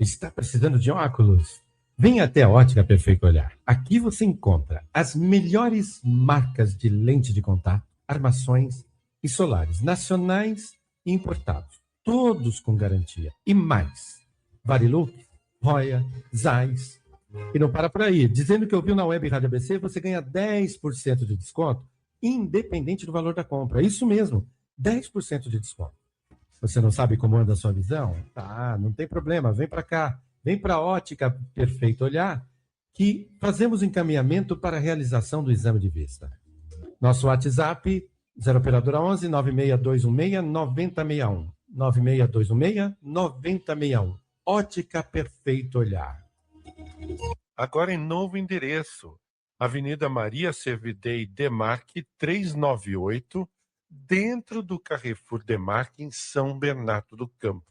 Está precisando de óculos? Venha até a Ótica Perfeito Olhar. Aqui você encontra as melhores marcas de lente de contato, armações e solares, nacionais e importados. Todos com garantia. E mais. Varilux, Roya, Zeiss. E não para por aí. Dizendo que ouviu na Web Rádio ABC, você ganha 10% de desconto, independente do valor da compra. Isso mesmo, 10% de desconto. Você não sabe como anda a sua visão? Tá, não tem problema, vem para cá. Vem para a Ótica Perfeito Olhar, que fazemos encaminhamento para a realização do exame de vista. Nosso WhatsApp, 0 operadora 11 96216 9061. 96216 9061. Ótica Perfeito Olhar. Agora em novo endereço, Avenida Maria Servidei Demarque 398, dentro do Carrefour Demarque, em São Bernardo do Campo.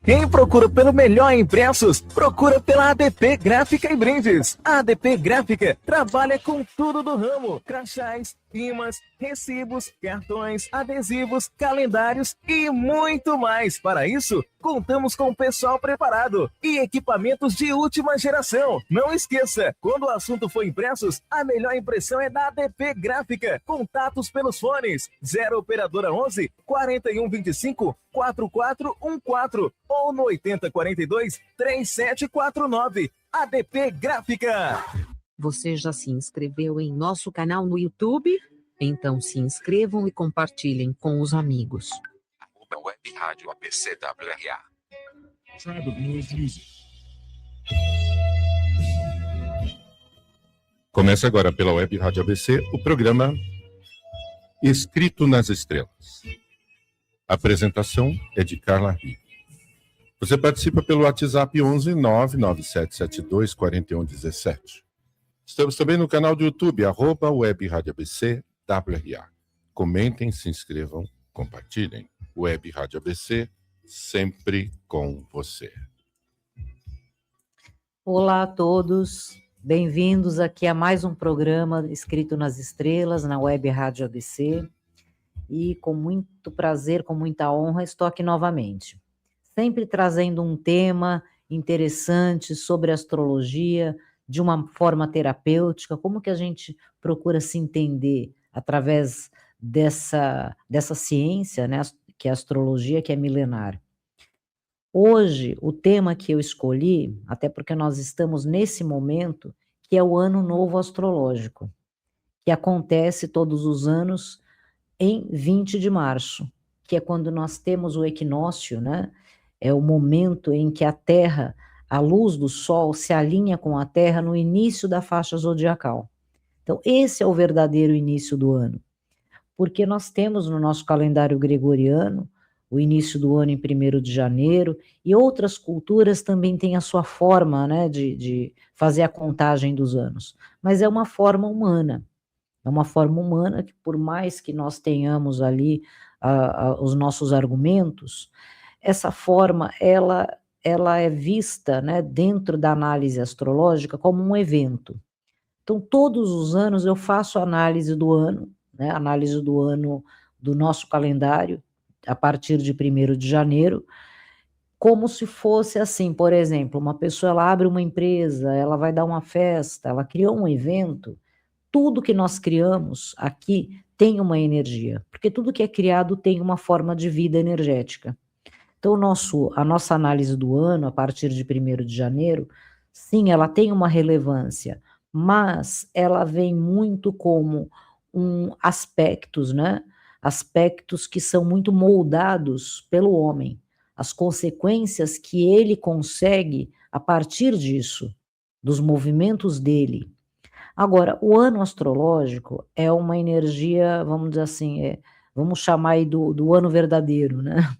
Quem procura pelo melhor em impressos, procura pela ADP Gráfica e Brindes. A ADP Gráfica trabalha com tudo do ramo: crachás, imãs, recibos, cartões, adesivos, calendários e muito mais. Para isso, contamos com pessoal preparado e equipamentos de última geração. Não esqueça, quando o assunto for impressos, a melhor impressão é da ADP Gráfica. Contatos pelos fones 0 operadora 11 4125 4414 ou no 8042 3749. ADP Gráfica. Você já se inscreveu em nosso canal no YouTube? Então se inscrevam e compartilhem com os amigos. Web Rádio ABCWRA. Começa agora pela Web Rádio ABC o programa Escrito nas Estrelas. A apresentação é de Carla Rio. Você participa pelo WhatsApp 11 99772 4117. Estamos também no canal do YouTube, Web Rádio ABC WRA. Comentem, se inscrevam, compartilhem. Web Rádio ABC, sempre com você. Olá a todos, bem-vindos aqui a mais um programa Escrito nas Estrelas, na Web Rádio ABC. E com muito prazer, com muita honra, estou aqui novamente. Sempre trazendo um tema interessante sobre astrologia, de uma forma terapêutica, como que a gente procura se entender através dessa ciência, né, que é a astrologia, que é milenar. Hoje, o tema que eu escolhi, até porque nós estamos nesse momento, que é o Ano Novo Astrológico, que acontece todos os anos em 20 de março, que é quando nós temos o equinócio, né? É o momento em que a Terra, a luz do Sol, se alinha com a Terra no início da faixa zodiacal. Então, esse é o verdadeiro início do ano, porque nós temos no nosso calendário gregoriano o início do ano em 1º de janeiro, e outras culturas também têm a sua forma, né, de fazer a contagem dos anos, mas é uma forma humana. É uma forma humana que, por mais que nós tenhamos ali os nossos argumentos, essa forma, ela é vista, né, dentro da análise astrológica como um evento. Então, todos os anos eu faço análise do ano, né, análise do ano do nosso calendário, a partir de 1º de janeiro, como se fosse assim, por exemplo, uma pessoa ela abre uma empresa, ela vai dar uma festa, ela criou um evento. Tudo que nós criamos aqui tem uma energia, porque tudo que é criado tem uma forma de vida energética. Então, a nossa análise do ano, a partir de 1º de janeiro, sim, ela tem uma relevância, mas ela vem muito como aspectos, né? Aspectos que são muito moldados pelo homem, as consequências que ele consegue a partir disso, dos movimentos dele. Agora, o ano astrológico é uma energia, vamos dizer assim, vamos chamar aí do ano verdadeiro, né?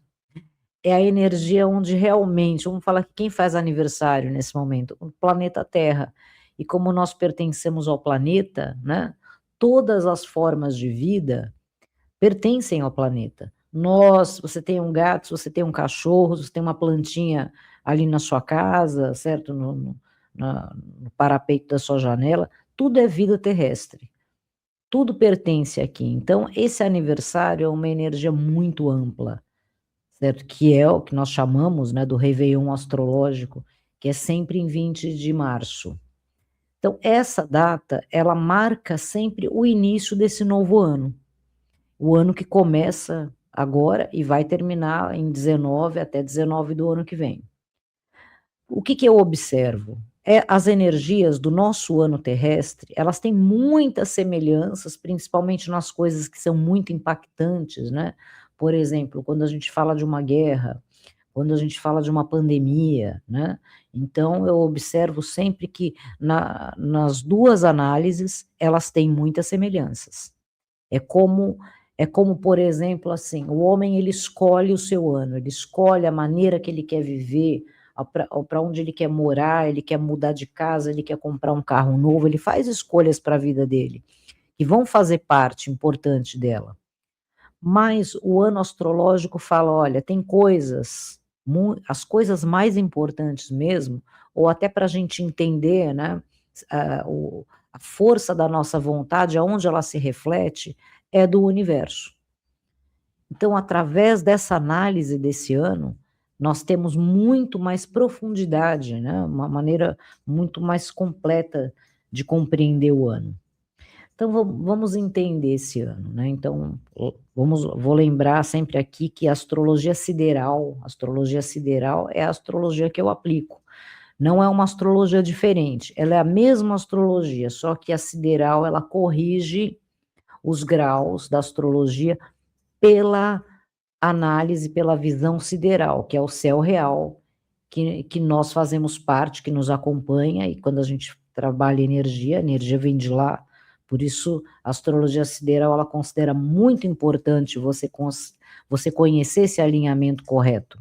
É a energia onde realmente, vamos falar que quem faz aniversário nesse momento? O planeta Terra. E como nós pertencemos ao planeta, né? Todas as formas de vida pertencem ao planeta. Você tem um gato, você tem um cachorro, você tem uma plantinha ali na sua casa, certo? No parapeito da sua janela, tudo é vida terrestre, tudo pertence aqui. Então, esse aniversário é uma energia muito ampla, certo? Que é o que nós chamamos, né, do Réveillon astrológico, que é sempre em 20 de março. Então, essa data, ela marca sempre o início desse novo ano. O ano que começa agora e vai terminar em 19 até 19 do ano que vem. O que eu observo? As energias do nosso ano terrestre, elas têm muitas semelhanças, principalmente nas coisas que são muito impactantes, né? Por exemplo, quando a gente fala de uma guerra, quando a gente fala de uma pandemia, né? Então, eu observo sempre que nas duas análises, elas têm muitas semelhanças. É como, por exemplo, assim, o homem, ele escolhe o seu ano, ele escolhe a maneira que ele quer viver, para onde ele quer morar, ele quer mudar de casa, ele quer comprar um carro novo, ele faz escolhas para a vida dele, que vão fazer parte importante dela. Mas o ano astrológico fala, olha, tem coisas, as coisas mais importantes mesmo, ou até para a gente entender, né, a força da nossa vontade, aonde ela se reflete, é do universo. Então, através dessa análise desse ano, nós temos muito mais profundidade, né, uma maneira muito mais completa de compreender o ano. Então, vamos entender esse ano, né? Então, vou lembrar sempre aqui que a astrologia sideral é a astrologia que eu aplico. Não é uma astrologia diferente, ela é a mesma astrologia, só que a sideral, ela corrige os graus da astrologia pela análise, pela visão sideral, que é o céu real, que nós fazemos parte, que nos acompanha, e quando a gente trabalha energia, a energia vem de lá. Por isso, a astrologia sideral, ela considera muito importante você conhecer esse alinhamento correto.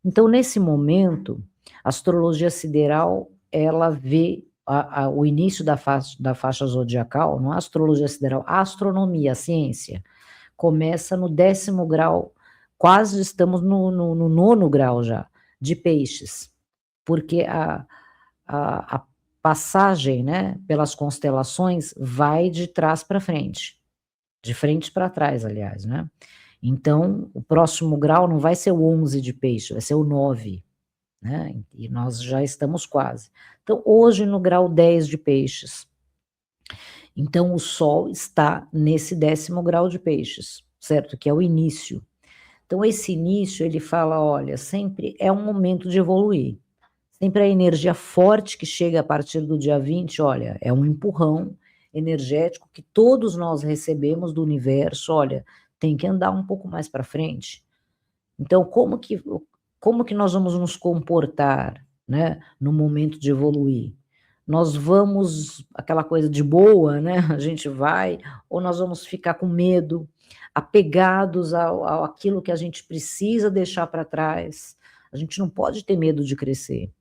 Então, nesse momento, a astrologia sideral, ela vê o início da faixa zodiacal, não é a astrologia sideral, a astronomia, a ciência, começa no 10º grau, quase estamos no 9º grau já, de peixes, porque a passagem, né, pelas constelações vai de trás para frente, de frente para trás, aliás, né? Então, o próximo grau não vai ser o 11 de peixe, vai ser o 9, né? E nós já estamos quase. Então, hoje no grau 10 de peixes. Então, o Sol está nesse 10º grau de peixes, certo? Que é o início. Então, esse início, ele fala, olha, sempre é um momento de evoluir. Sempre a energia forte que chega a partir do dia 20, olha, é um empurrão energético que todos nós recebemos do universo, olha, tem que andar um pouco mais para frente. Então, como que nós vamos nos comportar, né, no momento de evoluir? Nós vamos, aquela coisa de boa, né, a gente vai, ou nós vamos ficar com medo, apegados àquilo que a gente precisa deixar para trás. A gente não pode ter medo de crescer.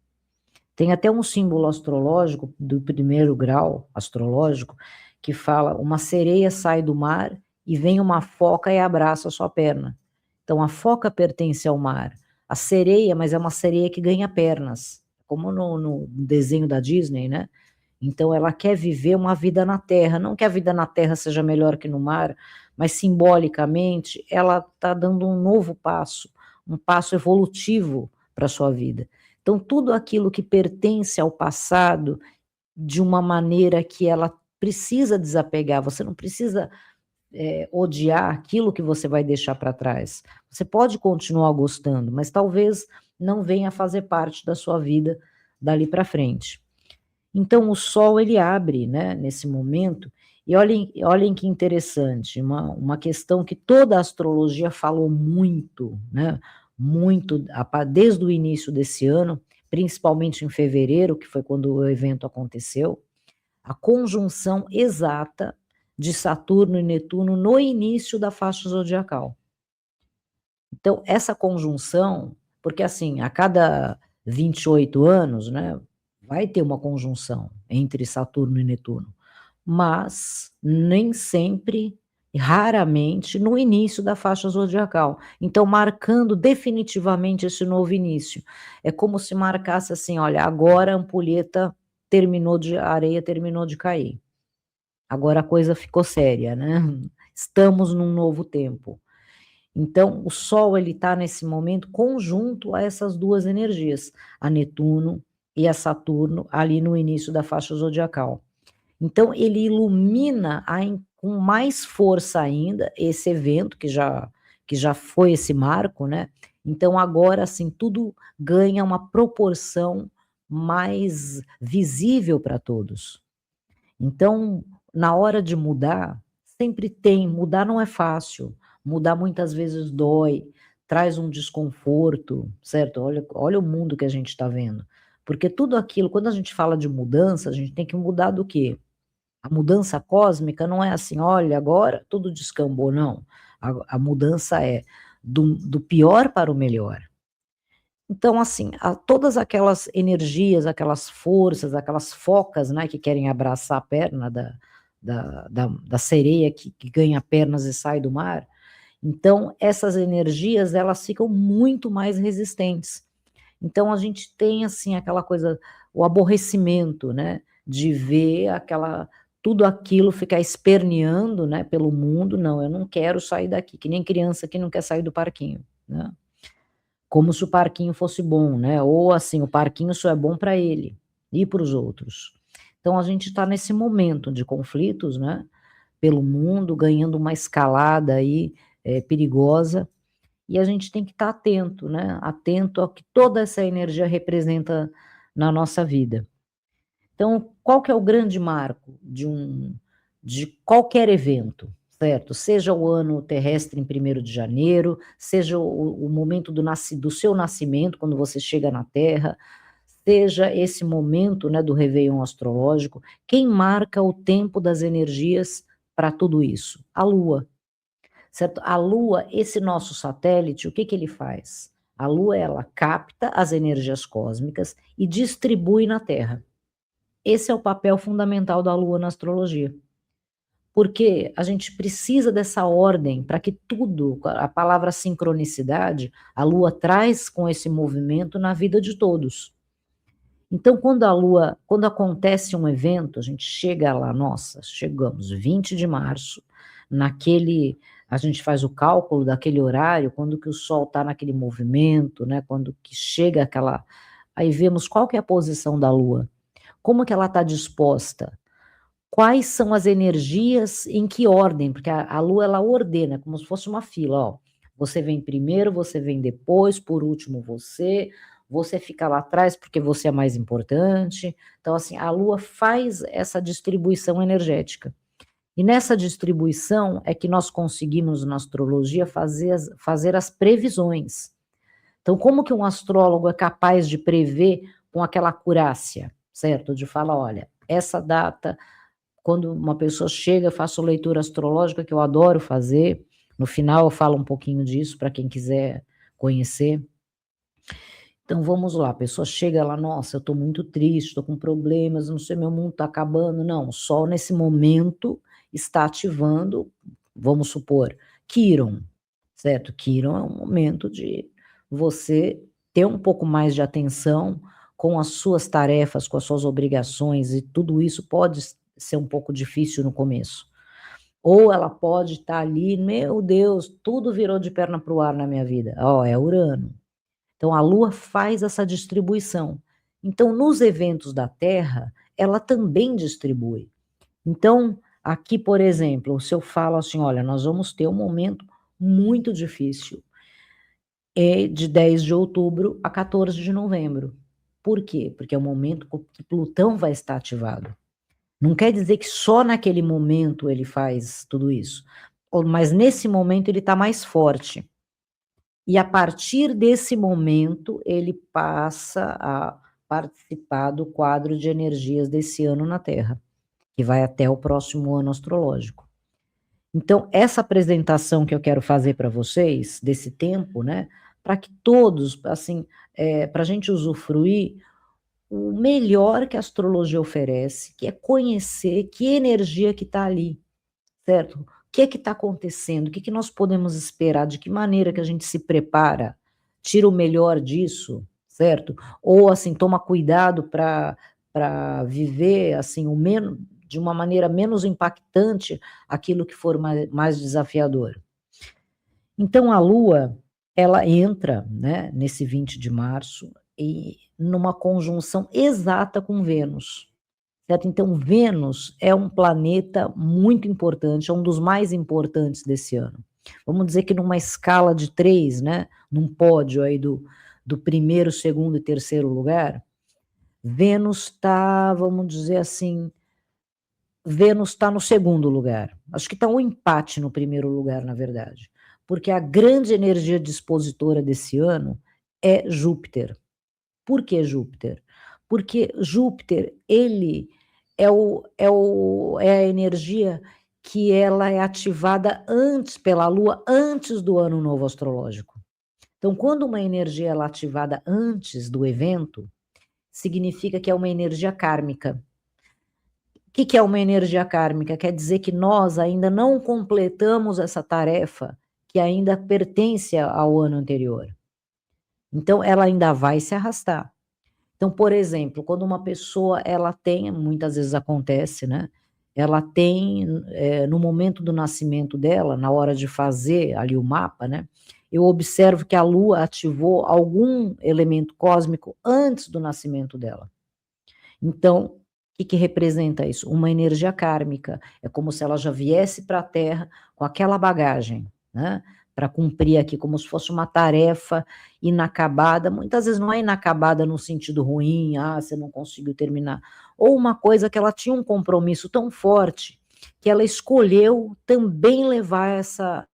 Tem até um símbolo astrológico, do 1º grau astrológico, que fala, uma sereia sai do mar e vem uma foca e abraça a sua perna. Então, a foca pertence ao mar. A sereia, mas é uma sereia que ganha pernas, como no desenho da Disney, né? Então, ela quer viver uma vida na terra. Não que a vida na terra seja melhor que no mar, mas simbolicamente, ela está dando um novo passo, um passo evolutivo para a sua vida. Então, tudo aquilo que pertence ao passado, de uma maneira que ela precisa desapegar, você não precisa odiar aquilo que você vai deixar para trás. Você pode continuar gostando, mas talvez não venha fazer parte da sua vida dali para frente. Então, o Sol, ele abre, né, nesse momento, e olhem que interessante, uma questão que toda a astrologia falou muito, né, muito, desde o início desse ano, principalmente em fevereiro, que foi quando o evento aconteceu, a conjunção exata de Saturno e Netuno no início da faixa zodiacal. Então, essa conjunção, porque assim, a cada 28 anos, né, vai ter uma conjunção entre Saturno e Netuno, mas nem sempre, raramente, no início da faixa zodiacal. Então, marcando definitivamente esse novo início. É como se marcasse assim, olha, agora a ampulheta a areia terminou de cair. Agora a coisa ficou séria, né? Estamos num novo tempo. Então, o Sol ele está nesse momento conjunto a essas duas energias, a Netuno e a Saturno, ali no início da faixa zodiacal. Então, ele ilumina com mais força ainda esse evento, que já foi esse marco, né? Então, agora, assim, tudo ganha uma proporção mais visível para todos. Então, na hora de mudar, sempre tem, mudar não é fácil, mudar muitas vezes dói, traz um desconforto, certo? Olha o mundo que a gente está vendo. Porque tudo aquilo, quando a gente fala de mudança, a gente tem que mudar do quê? A mudança cósmica não é assim, olha, agora tudo descambou, não. A mudança é do pior para o melhor. Então, assim, todas aquelas energias, aquelas forças, aquelas focas, né, que querem abraçar a perna da sereia que ganha pernas e sai do mar, então essas energias, elas ficam muito mais resistentes. Então a gente tem, assim, aquela coisa, o aborrecimento, né, de ver tudo aquilo ficar esperneando, né, pelo mundo. Não, eu não quero sair daqui, que nem criança que não quer sair do parquinho, né? Como se o parquinho fosse bom, né? Ou assim, o parquinho só é bom para ele e para os outros. Então a gente está nesse momento de conflitos, né? Pelo mundo, ganhando uma escalada aí perigosa, e a gente tem que estar atento, né? Atento ao que toda essa energia representa na nossa vida. Então, qual que é o grande marco de qualquer evento, certo? Seja o ano terrestre em 1º de janeiro, seja o momento do seu nascimento, quando você chega na Terra, seja esse momento, né, do réveillon astrológico, quem marca o tempo das energias para tudo isso? A Lua, certo? A Lua, esse nosso satélite, o que ele faz? A Lua, ela capta as energias cósmicas e distribui na Terra. Esse é o papel fundamental da Lua na astrologia. Porque a gente precisa dessa ordem para que tudo, a palavra sincronicidade, a Lua traz com esse movimento na vida de todos. Então, quando acontece um evento, a gente chega lá, nossa, chegamos 20 de março, a gente faz o cálculo daquele horário, quando que o Sol está naquele movimento, né, quando que chega aí vemos qual que é a posição da Lua, como que ela está disposta, quais são as energias, em que ordem, porque a Lua, ela ordena, como se fosse uma fila, ó, você vem primeiro, você vem depois, por último você fica lá atrás porque você é mais importante. Então, assim, a Lua faz essa distribuição energética. E nessa distribuição é que nós conseguimos, na astrologia, fazer as previsões. Então, como que um astrólogo é capaz de prever com aquela acurácia, certo? De falar, olha, essa data, quando uma pessoa chega, eu faço leitura astrológica, que eu adoro fazer. No final eu falo um pouquinho disso para quem quiser conhecer. Então vamos lá, a pessoa chega lá, nossa, eu estou muito triste, estou com problemas, não sei, meu mundo está acabando. Não, o Sol nesse momento está ativando, vamos supor, Quiron, certo? Quiron é um momento de você ter um pouco mais de atenção com as suas tarefas, com as suas obrigações, e tudo isso pode ser um pouco difícil no começo. Ou ela pode estar ali, meu Deus, tudo virou de perna para o ar na minha vida. Ó, é Urano. Então, a Lua faz essa distribuição. Então, nos eventos da Terra, ela também distribui. Então, aqui, por exemplo, se eu falo assim, olha, nós vamos ter um momento muito difícil, de 10 de outubro a 14 de novembro. Por quê? Porque é o momento que Plutão vai estar ativado. Não quer dizer que só naquele momento ele faz tudo isso, mas nesse momento ele está mais forte. E a partir desse momento, ele passa a participar do quadro de energias desse ano na Terra, que vai até o próximo ano astrológico. Então, essa apresentação que eu quero fazer para vocês, desse tempo, né, para que todos, assim, para a gente usufruir o melhor que a astrologia oferece, que é conhecer que energia que está ali, certo? O que é que está acontecendo? O que nós podemos esperar? De que maneira que a gente se prepara? Tira o melhor disso, certo? Ou, assim, toma cuidado para viver, assim, de uma maneira menos impactante aquilo que for mais desafiador. Então, a Lua, ela entra, né, nesse 20 de março, e numa conjunção exata com Vênus, certo? Então, Vênus é um planeta muito importante, é um dos mais importantes desse ano. Vamos dizer que numa escala de 3, né, num pódio aí do primeiro, segundo e terceiro lugar, Vênus está, vamos dizer assim, Vênus está no segundo lugar. Acho que está um empate no primeiro lugar, na verdade. Porque a grande energia dispositora desse ano é Júpiter. Por que Júpiter? Porque Júpiter, ele é a energia que ela é ativada antes pela Lua, antes do ano novo astrológico. Então, quando uma energia é ativada antes do evento, significa que é uma energia kármica. O que é uma energia kármica? Quer dizer que nós ainda não completamos essa tarefa que ainda pertence ao ano anterior. Então, ela ainda vai se arrastar. Então, por exemplo, quando uma pessoa, ela tem, muitas vezes acontece, né? Ela tem, no momento do nascimento dela, na hora de fazer ali o mapa, né? Eu observo que a Lua ativou algum elemento cósmico antes do nascimento dela. Então, o que representa isso? Uma energia kármica. É como se ela já viesse para a Terra com aquela bagagem, né? Para cumprir aqui, como se fosse uma tarefa inacabada. Muitas vezes não é inacabada no sentido ruim, você não conseguiu terminar. Ou uma coisa que ela tinha um compromisso tão forte que ela escolheu também levar essa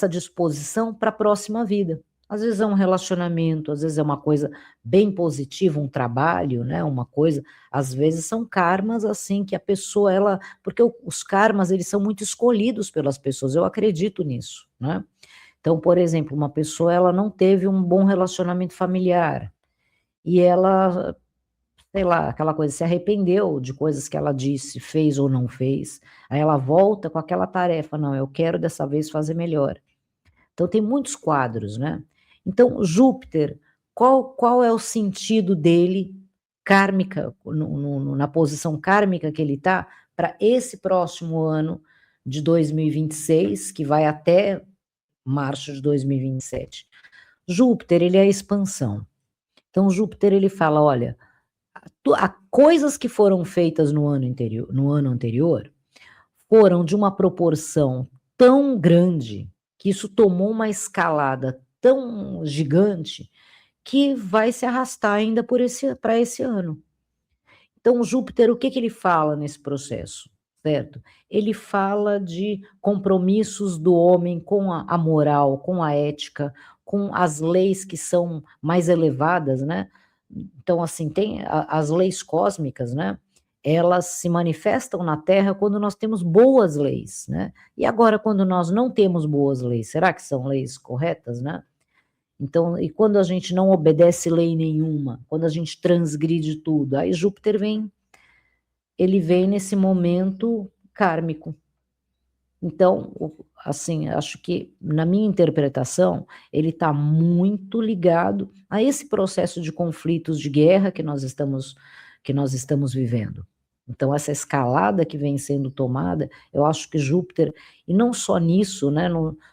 disposição para a próxima vida. Às vezes é um relacionamento, às vezes é uma coisa bem positiva, um trabalho, né, uma coisa, às vezes são karmas assim que a pessoa, porque os karmas, eles são muito escolhidos pelas pessoas, eu acredito nisso, né? Então, por exemplo, uma pessoa, ela não teve um bom relacionamento familiar, e ela, sei lá, aquela coisa, se arrependeu de coisas que ela disse, fez ou não fez, aí ela volta com aquela tarefa, não, eu quero dessa vez fazer melhor. Então, tem muitos quadros, né? Então, Júpiter, qual é o sentido dele, kármica, na posição kármica que ele está, para esse próximo ano de 2026, que vai até março de 2027? Júpiter, ele é a expansão. Então, Júpiter, ele fala, olha, coisas que foram feitas no ano anterior foram de uma proporção tão grande que isso tomou uma escalada tão gigante que vai se arrastar ainda para esse ano. Então, Júpiter, o que ele fala nesse processo? Certo? Ele fala de compromissos do homem com a moral, com a ética, com as leis que são mais elevadas, né? Então, assim, tem as leis cósmicas, né? Elas se manifestam na Terra quando nós temos boas leis, né? E agora, quando nós não temos boas leis, será que são leis corretas, né? Então, e quando a gente não obedece lei nenhuma, quando a gente transgride tudo, aí Júpiter ele vem nesse momento kármico. Então, assim, acho que, na minha interpretação, ele está muito ligado a esse processo de conflitos, de guerra que nós estamos vivendo. Então, essa escalada que vem sendo tomada, eu acho que Júpiter, e não só nisso, né,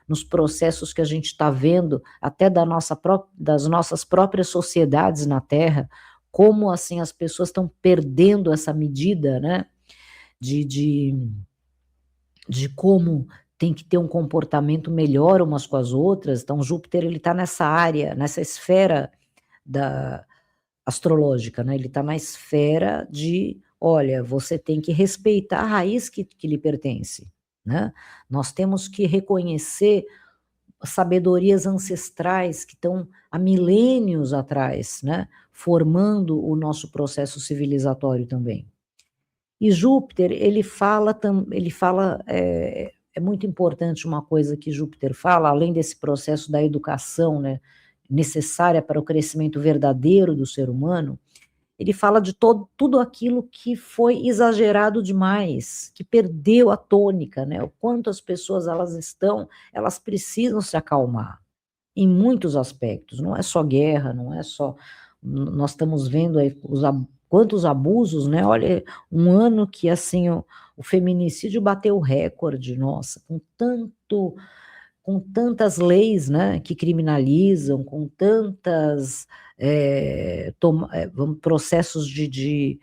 nos processos que a gente está vendo, até das nossas próprias sociedades na Terra, como assim as pessoas estão perdendo essa medida, né, de como tem que ter um comportamento melhor umas com as outras. Então, Júpiter, ele está nessa área, nessa esfera astrológica, né? Ele está na esfera de, olha, você tem que respeitar a raiz que lhe pertence, né? Nós temos que reconhecer sabedorias ancestrais que estão há milênios atrás, né? Formando o nosso processo civilizatório também. E Júpiter, ele fala, é muito importante uma coisa que Júpiter fala, além desse processo da educação, né, necessária para o crescimento verdadeiro do ser humano, ele fala de tudo aquilo que foi exagerado demais, que perdeu a tônica, né, o quanto as pessoas elas precisam se acalmar, em muitos aspectos, não é só guerra, não é só... Nós estamos vendo aí Quantos abusos, né? Olha, um ano que assim o feminicídio bateu recorde, nossa, com tantas leis, né, que criminalizam, com tantas processos de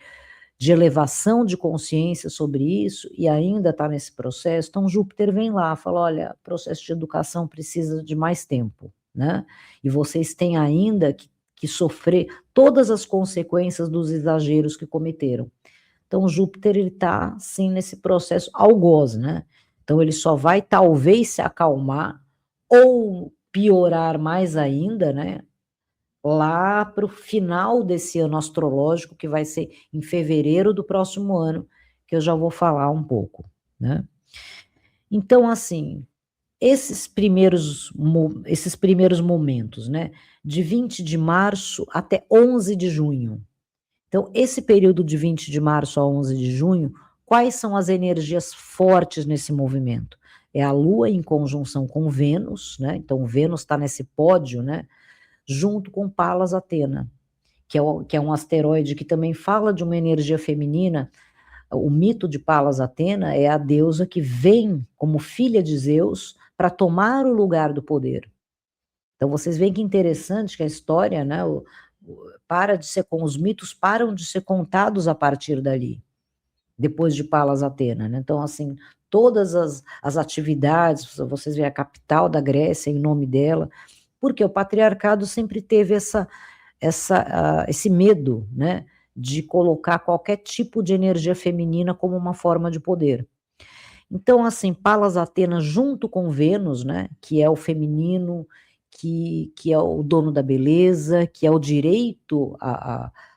elevação de consciência sobre isso, e ainda está nesse processo. Então Júpiter vem lá, fala, olha, processo de educação precisa de mais tempo, né? E vocês têm ainda que sofrer todas as consequências dos exageros que cometeram. Então Júpiter ele está sim nesse processo algoz, né? Então ele só vai talvez se acalmar ou piorar mais ainda, né? Lá para o final desse ano astrológico, que vai ser em fevereiro do próximo ano, que eu já vou falar um pouco, né? Então, assim, esses primeiros momentos, né? De 20 de março até 11 de junho. Então, esse período de 20 de março a 11 de junho, quais são as energias fortes nesse movimento? É a Lua em conjunção com Vênus, né? Então, Vênus está nesse pódio, né? Junto com Palas Atena, que é um asteroide que também fala de uma energia feminina. O mito de Palas Atena é a deusa que vem como filha de Zeus para tomar o lugar do poder. Então vocês veem que interessante que a história, né, os mitos param de ser contados a partir dali, depois de Palas Atena, né? Então, assim, todas as atividades, vocês veem a capital da Grécia em nome dela, porque o patriarcado sempre teve esse medo, né, de colocar qualquer tipo de energia feminina como uma forma de poder. Então, assim, Palas Atena junto com Vênus, né, que é o feminino, que é o dono da beleza, que é o direito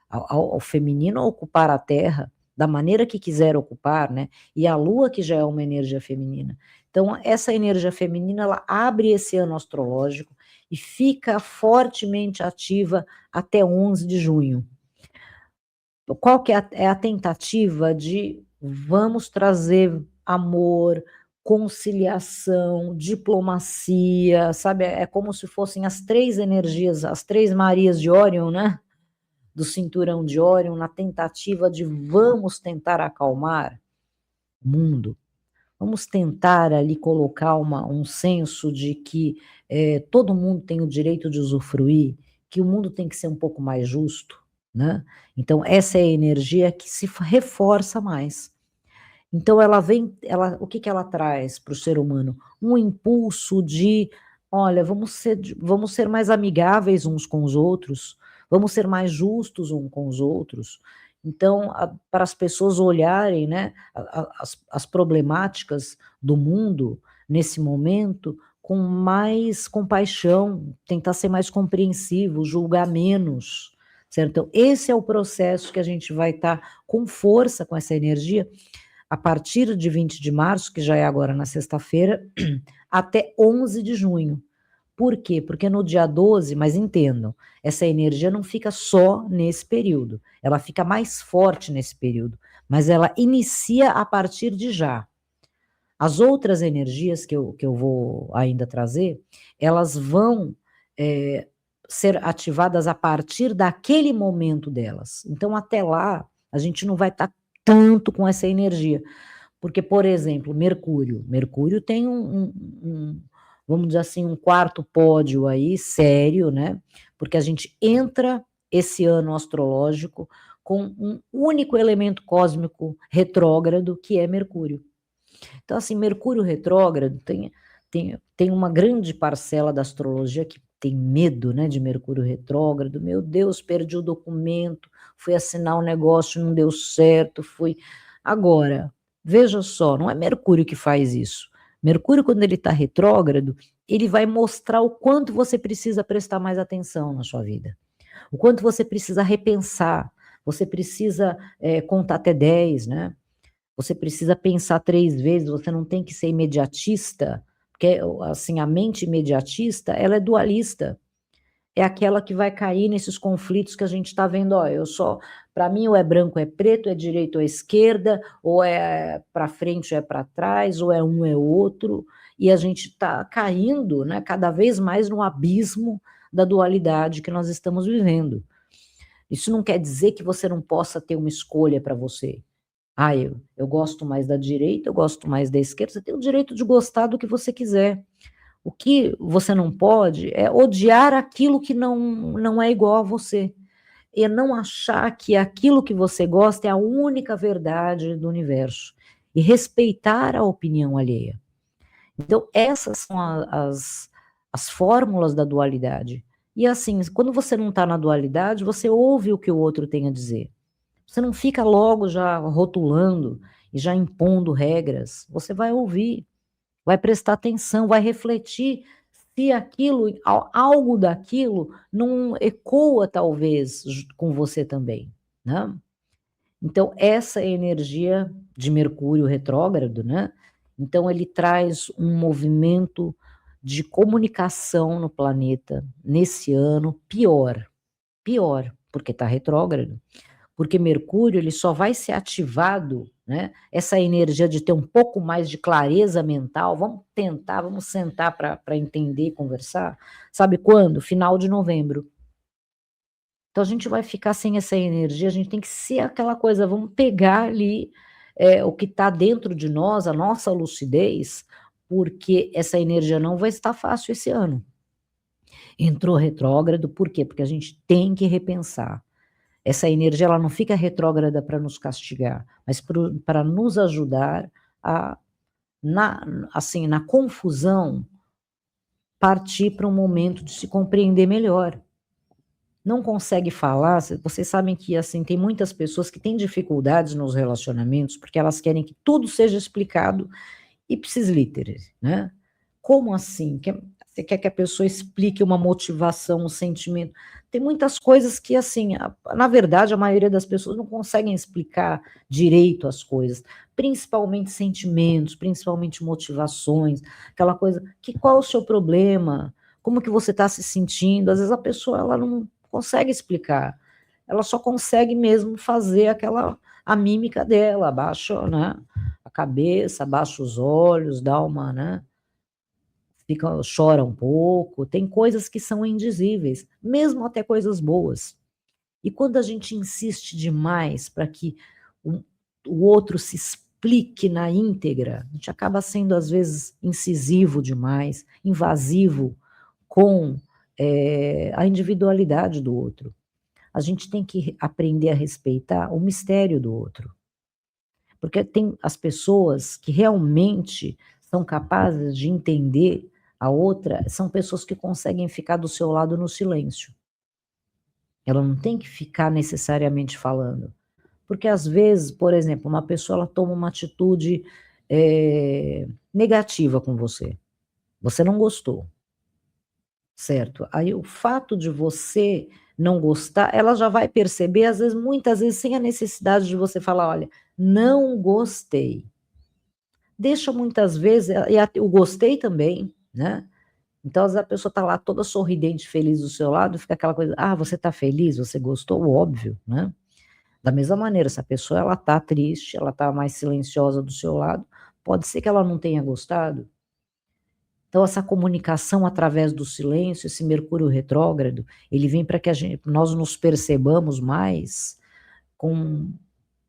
ao feminino a ocupar a Terra da maneira que quiser ocupar, né, e a Lua, que já é uma energia feminina. Então, essa energia feminina, ela abre esse ano astrológico e fica fortemente ativa até 11 de junho. Qual que é a tentativa de vamos trazer amor, conciliação, diplomacia, sabe? É como se fossem as 3 energias, as 3 Marias de Órion, né? Do cinturão de Órion, na tentativa de vamos tentar acalmar o mundo. Vamos tentar ali colocar um senso de que todo mundo tem o direito de usufruir, que o mundo tem que ser um pouco mais justo, né? Então, essa é a energia que se reforça mais. Então, o que ela traz para o ser humano? Um impulso de, olha, vamos ser mais amigáveis uns com os outros, vamos ser mais justos uns com os outros. Então, para as pessoas olharem, né, as problemáticas do mundo nesse momento com mais compaixão, tentar ser mais compreensivo, julgar menos, certo? Então, esse é o processo que a gente vai estar com força com essa energia a partir de 20 de março, que já é agora na sexta-feira, até 11 de junho. Por quê? Porque no dia 12, mas entendam, essa energia não fica só nesse período, ela fica mais forte nesse período, mas ela inicia a partir de já. As outras energias que eu vou ainda trazer, elas vão ser ativadas a partir daquele momento delas. Então, até lá, a gente não vai estar tanto com essa energia. Porque, por exemplo, Mercúrio tem vamos dizer assim, um quarto pódio aí, sério, né? Porque a gente entra esse ano astrológico com um único elemento cósmico retrógrado, que é Mercúrio. Então, assim, Mercúrio retrógrado tem uma grande parcela da astrologia que tem medo, né, de Mercúrio retrógrado. Meu Deus, perdi o documento, fui assinar um negócio, não deu certo, Agora, veja só, não é Mercúrio que faz isso. Mercúrio, quando ele está retrógrado, ele vai mostrar o quanto você precisa prestar mais atenção na sua vida, o quanto você precisa repensar, você precisa contar até 10, né? Você precisa pensar 3 vezes, você não tem que ser imediatista, porque assim, a mente imediatista, ela é dualista, é aquela que vai cair nesses conflitos que a gente está vendo, para mim, ou é branco ou é preto, é direita ou é esquerda, ou é para frente ou é para trás, ou é um ou é outro, e a gente está caindo, né, cada vez mais no abismo da dualidade que nós estamos vivendo. Isso não quer dizer que você não possa ter uma escolha para você. Ah, eu gosto mais da direita, eu gosto mais da esquerda. Você tem o direito de gostar do que você quiser. O que você não pode é odiar aquilo que não é igual a você. E não achar que aquilo que você gosta é a única verdade do universo. E respeitar a opinião alheia. Então, essas são as fórmulas da dualidade. E assim, quando você não está na dualidade, você ouve o que o outro tem a dizer. Você não fica logo já rotulando e já impondo regras. Você vai ouvir, vai prestar atenção, vai refletir se aquilo, algo daquilo não ecoa talvez com você também, né? Então, essa é a energia de Mercúrio retrógrado, né? Então, ele traz um movimento de comunicação no planeta nesse ano pior, porque está retrógrado. Porque Mercúrio ele só vai ser ativado, né? Essa energia de ter um pouco mais de clareza mental, vamos sentar para entender e conversar. Sabe quando? Final de novembro. Então a gente vai ficar sem essa energia, a gente tem que ser aquela coisa, vamos pegar ali o que está dentro de nós, a nossa lucidez, porque essa energia não vai estar fácil esse ano. Entrou retrógrado, por quê? Porque a gente tem que repensar. Essa energia ela não fica retrógrada para nos castigar, mas para nos ajudar a, na confusão, partir para um momento de se compreender melhor. Não consegue falar, vocês sabem que assim tem muitas pessoas que têm dificuldades nos relacionamentos porque elas querem que tudo seja explicado ipsis literis, né? Como assim? Você quer que a pessoa explique uma motivação, um sentimento? Tem muitas coisas que, assim, na verdade, a maioria das pessoas não conseguem explicar direito as coisas, principalmente sentimentos, principalmente motivações, aquela coisa, qual é o seu problema? Como que você está se sentindo? Às vezes a pessoa, ela não consegue explicar, ela só consegue mesmo fazer a mímica dela, abaixa, né, a cabeça, abaixa os olhos, dá uma, né, chora um pouco, tem coisas que são indizíveis, mesmo até coisas boas. E quando a gente insiste demais para que o outro se explique na íntegra, a gente acaba sendo, às vezes, incisivo demais, invasivo com a individualidade do outro. A gente tem que aprender a respeitar o mistério do outro. Porque tem as pessoas que realmente são capazes de entender a outra, são pessoas que conseguem ficar do seu lado no silêncio. Ela não tem que ficar necessariamente falando. Porque às vezes, por exemplo, uma pessoa ela toma uma atitude negativa com você. Você não gostou. Certo? Aí o fato de você não gostar, ela já vai perceber, às vezes, muitas vezes, sem a necessidade de você falar, olha, não gostei. Deixa muitas vezes, e o gostei também, né? Então, às vezes a pessoa está lá toda sorridente, feliz do seu lado, fica aquela coisa, você está feliz, você gostou, óbvio, né? Da mesma maneira, se a pessoa ela está triste, ela está mais silenciosa do seu lado, pode ser que ela não tenha gostado. Então, essa comunicação através do silêncio, esse Mercúrio retrógrado, ele vem para que nós nos percebamos mais, com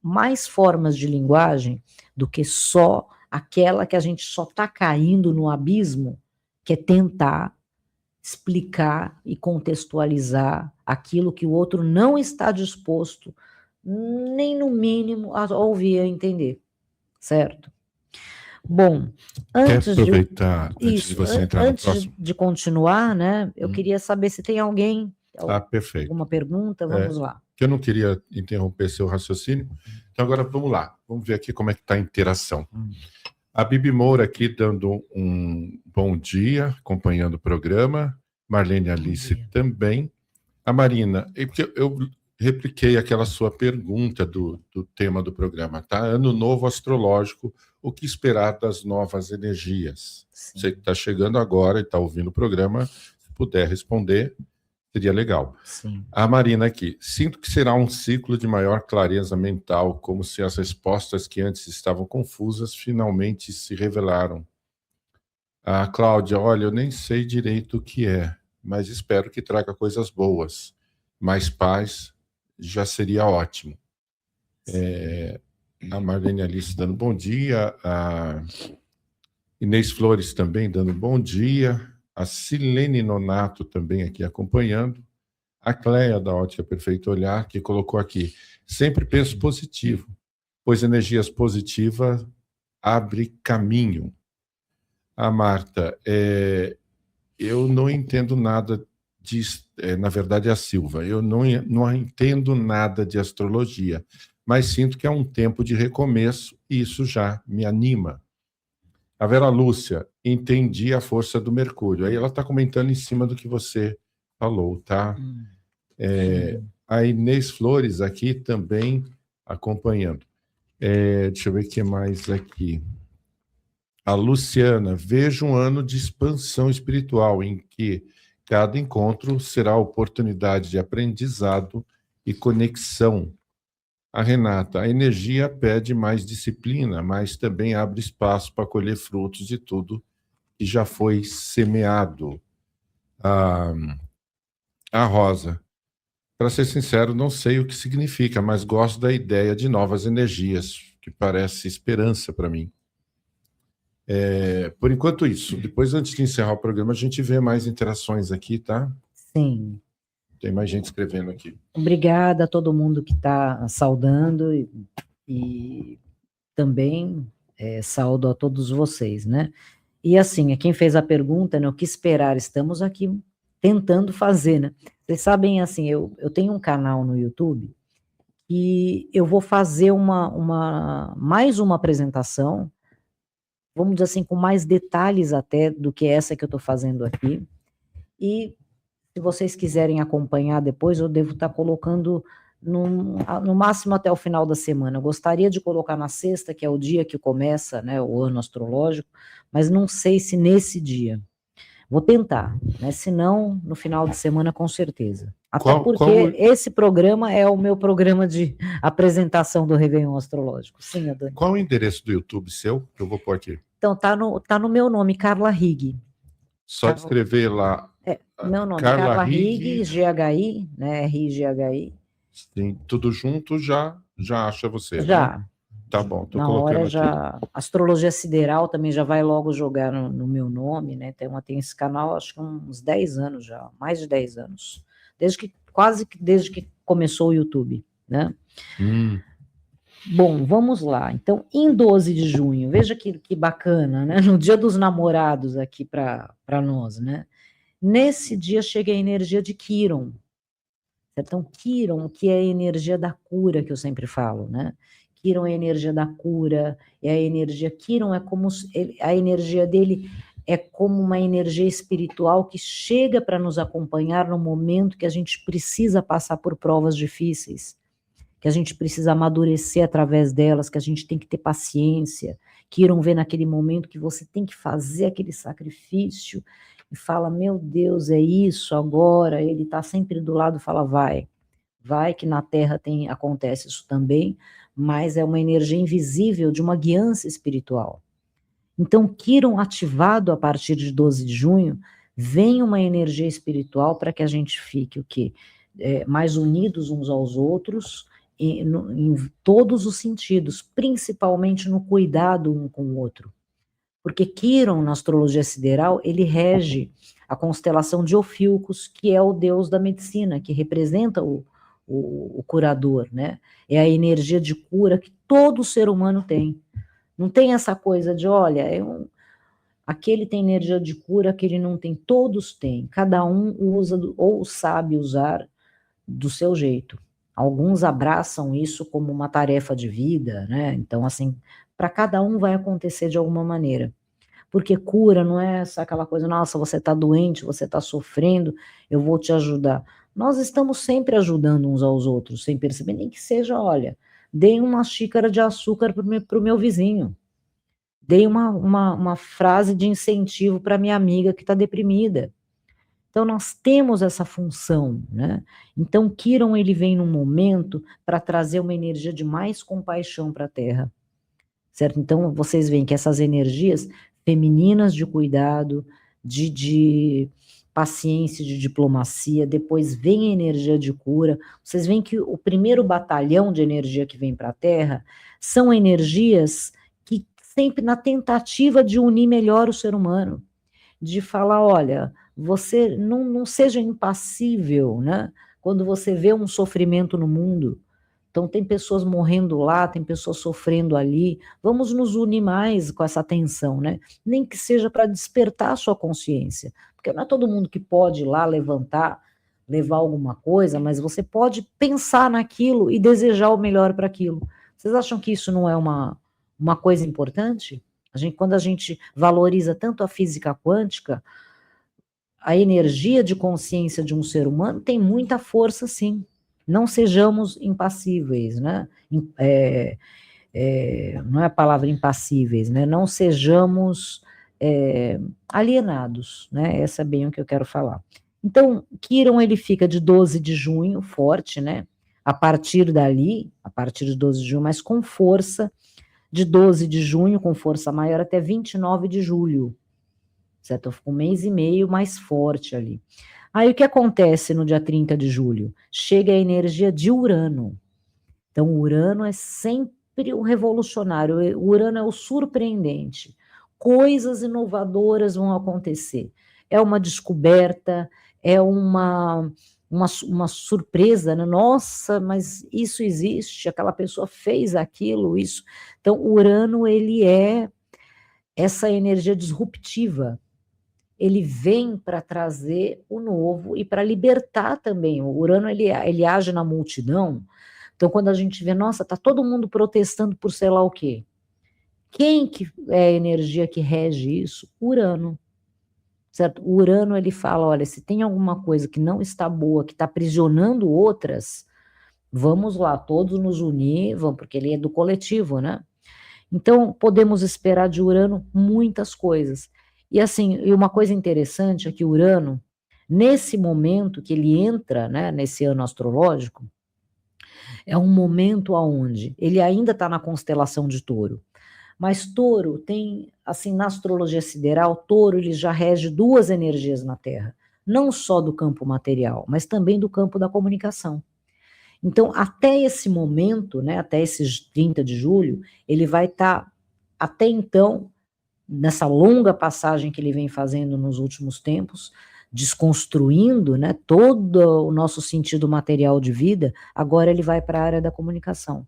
mais formas de linguagem do que só aquela que a gente só está caindo no abismo, que é tentar explicar e contextualizar aquilo que o outro não está disposto, nem no mínimo, a ouvir e a entender, certo? Bom, antes de continuar, né, eu queria saber se tem alguém, perfeito. alguma pergunta, vamos lá. Que eu não queria interromper seu raciocínio, então agora vamos lá, vamos ver aqui como é que está a interação. A Bibi Moura aqui dando um bom dia, acompanhando o programa, Marlene Alice também, a Marina, porque eu repliquei aquela sua pergunta do tema do programa, tá? Ano novo astrológico, o que esperar das novas energias? Sim. Você que está chegando agora e está ouvindo o programa, se puder responder, seria legal. Sim. A Marina aqui, sinto que será um ciclo de maior clareza mental, como se as respostas que antes estavam confusas finalmente se revelaram. A Cláudia, olha, eu nem sei direito o que é, mas espero que traga coisas boas, mais paz já seria ótimo. A Marlene Alice dando bom dia, a Inês Flores também dando bom dia, a Silene Nonato também aqui acompanhando, a Cleia da Ótica Perfeito Olhar, que colocou aqui, sempre penso positivo, pois energias positivas abrem caminho. A Marta, eu não entendo nada na verdade é a Silva, eu não entendo nada de astrologia, mas sinto que é um tempo de recomeço e isso já me anima. A Vera Lúcia, entendi a força do Mercúrio. Aí ela está comentando em cima do que você falou, tá? A Inês Flores aqui também acompanhando. Deixa eu ver o que mais aqui. A Luciana, vejo um ano de expansão espiritual em que cada encontro será oportunidade de aprendizado e conexão. A Renata, a energia pede mais disciplina, mas também abre espaço para colher frutos de tudo que já foi semeado. A Rosa, para ser sincero, não sei o que significa, mas gosto da ideia de novas energias, que parece esperança para mim. Por enquanto isso. Depois, antes de encerrar o programa, a gente vê mais interações aqui, tá? Sim. Tem mais gente escrevendo aqui. Obrigada a todo mundo que está saudando e também saúdo a todos vocês, né? E assim, quem fez a pergunta, né, o que esperar? Estamos aqui tentando fazer, né? Vocês sabem, assim, eu tenho um canal no YouTube e eu vou fazer mais uma apresentação, vamos dizer assim, com mais detalhes até do que essa que eu estou fazendo aqui. E se vocês quiserem acompanhar depois, eu devo estar colocando no máximo até o final da semana. Eu gostaria de colocar na sexta, que é o dia que começa, né, o ano astrológico, mas não sei se nesse dia. Vou tentar, né? Se não, no final de semana, com certeza. Até porque esse programa é o meu programa de apresentação do Réveillon Astrológico. Sim, Adani. Qual o endereço do YouTube seu? Que eu vou pôr aqui. Então, tá no meu nome, Carla Rigg. Só escrever lá. Meu nome, Carla Rigg, GHI, né? RIGHI. Sim, tudo junto já acha você. Já. Né? Tá bom, tô na colocando hora aqui. já, Astrologia Sideral também já vai logo jogar no meu nome, né? Tem esse canal, acho que uns 10 anos já, mais de 10 anos. Quase desde que começou o YouTube, né? Bom, vamos lá. Então, em 12 de junho, veja que bacana, né? No Dia dos Namorados aqui para nós, né? Nesse dia chega a energia de Quiron. Então, Quiron, que é a energia da cura, que eu sempre falo, né? Quiron é a energia da cura, é a energia... Quiron é como... A energia dele é como uma energia espiritual que chega para nos acompanhar no momento que a gente precisa passar por provas difíceis, que a gente precisa amadurecer através delas, que a gente tem que ter paciência. Quiron vê naquele momento que você tem que fazer aquele sacrifício e fala, meu Deus, é isso agora. Ele está sempre do lado e fala, vai que na Terra acontece isso também, mas é uma energia invisível de uma guiança espiritual. Então, Quiron ativado a partir de 12 de junho, vem uma energia espiritual para que a gente fique o quê? Mais unidos uns aos outros, em todos os sentidos, principalmente no cuidado um com o outro. Porque Quiron, na astrologia sideral, ele rege a constelação de Ophiuchus, que é o deus da medicina, que representa o curador, né? É a energia de cura que todo ser humano tem. Não tem essa coisa de, olha, aquele tem energia de cura, aquele não tem. Todos têm. Cada um usa ou sabe usar do seu jeito. Alguns abraçam isso como uma tarefa de vida, né? Então, assim, para cada um vai acontecer de alguma maneira. Porque cura não é aquela coisa, nossa, você está doente, você está sofrendo, eu vou te ajudar. Nós estamos sempre ajudando uns aos outros, sem perceber, nem que seja, olha, dei uma xícara de açúcar para o meu vizinho, dei uma frase de incentivo para minha amiga que está deprimida. Então, nós temos essa função, né? Então, Quiron, ele vem num momento para trazer uma energia de mais compaixão para a Terra, certo? Então, vocês veem que essas energias femininas de cuidado, de paciência, de diplomacia, depois vem a energia de cura. Vocês veem que o primeiro batalhão de energia que vem para a Terra são energias que sempre na tentativa de unir melhor o ser humano, de falar, olha, você não seja impassível, né? Quando você vê um sofrimento no mundo, então tem pessoas morrendo lá, tem pessoas sofrendo ali, vamos nos unir mais com essa atenção, né? Nem que seja para despertar a sua consciência, porque não é todo mundo que pode ir lá levar alguma coisa, mas você pode pensar naquilo e desejar o melhor para aquilo. Vocês acham que isso não é uma coisa importante? Quando a gente valoriza tanto a física quântica, a energia de consciência de um ser humano tem muita força, sim. Não sejamos impassíveis, né? Não é a palavra impassíveis, né? Não sejamos alienados, né? Essa é bem o que eu quero falar. Então, Quirón, ele fica de 12 de junho, forte, né? A partir dali, a partir de 12 de junho, mas com força, de 12 de junho, com força maior, até 29 de julho, certo? Um mês e meio mais forte ali. Aí o que acontece no dia 30 de julho? Chega a energia de Urano. Então, Urano é sempre o revolucionário, o Urano é o surpreendente. Coisas inovadoras vão acontecer. É uma descoberta, é uma surpresa, né? Nossa, mas isso existe, aquela pessoa fez aquilo, isso. Então, Urano, ele é essa energia disruptiva. Ele vem para trazer o novo e para libertar também. O Urano, ele age na multidão. Então, quando a gente vê, nossa, está todo mundo protestando por sei lá o quê. Quem que é a energia que rege isso? Urano. Certo? O Urano, ele fala, olha, se tem alguma coisa que não está boa, que está aprisionando outras, vamos lá, todos nos unir, vamos, porque ele é do coletivo, né? Então, podemos esperar de Urano muitas coisas. E assim, e uma coisa interessante é que Urano, nesse momento que ele entra, né, nesse ano astrológico, é um momento onde ele ainda está na constelação de Touro. Mas Touro tem, assim, na astrologia sideral, Touro ele já rege duas energias na Terra, não só do campo material, mas também do campo da comunicação. Então, até esse momento, né, até esses 30 de julho, ele vai estar, até então, nessa longa passagem que ele vem fazendo nos últimos tempos, desconstruindo, né, todo o nosso sentido material de vida, agora ele vai para a área da comunicação.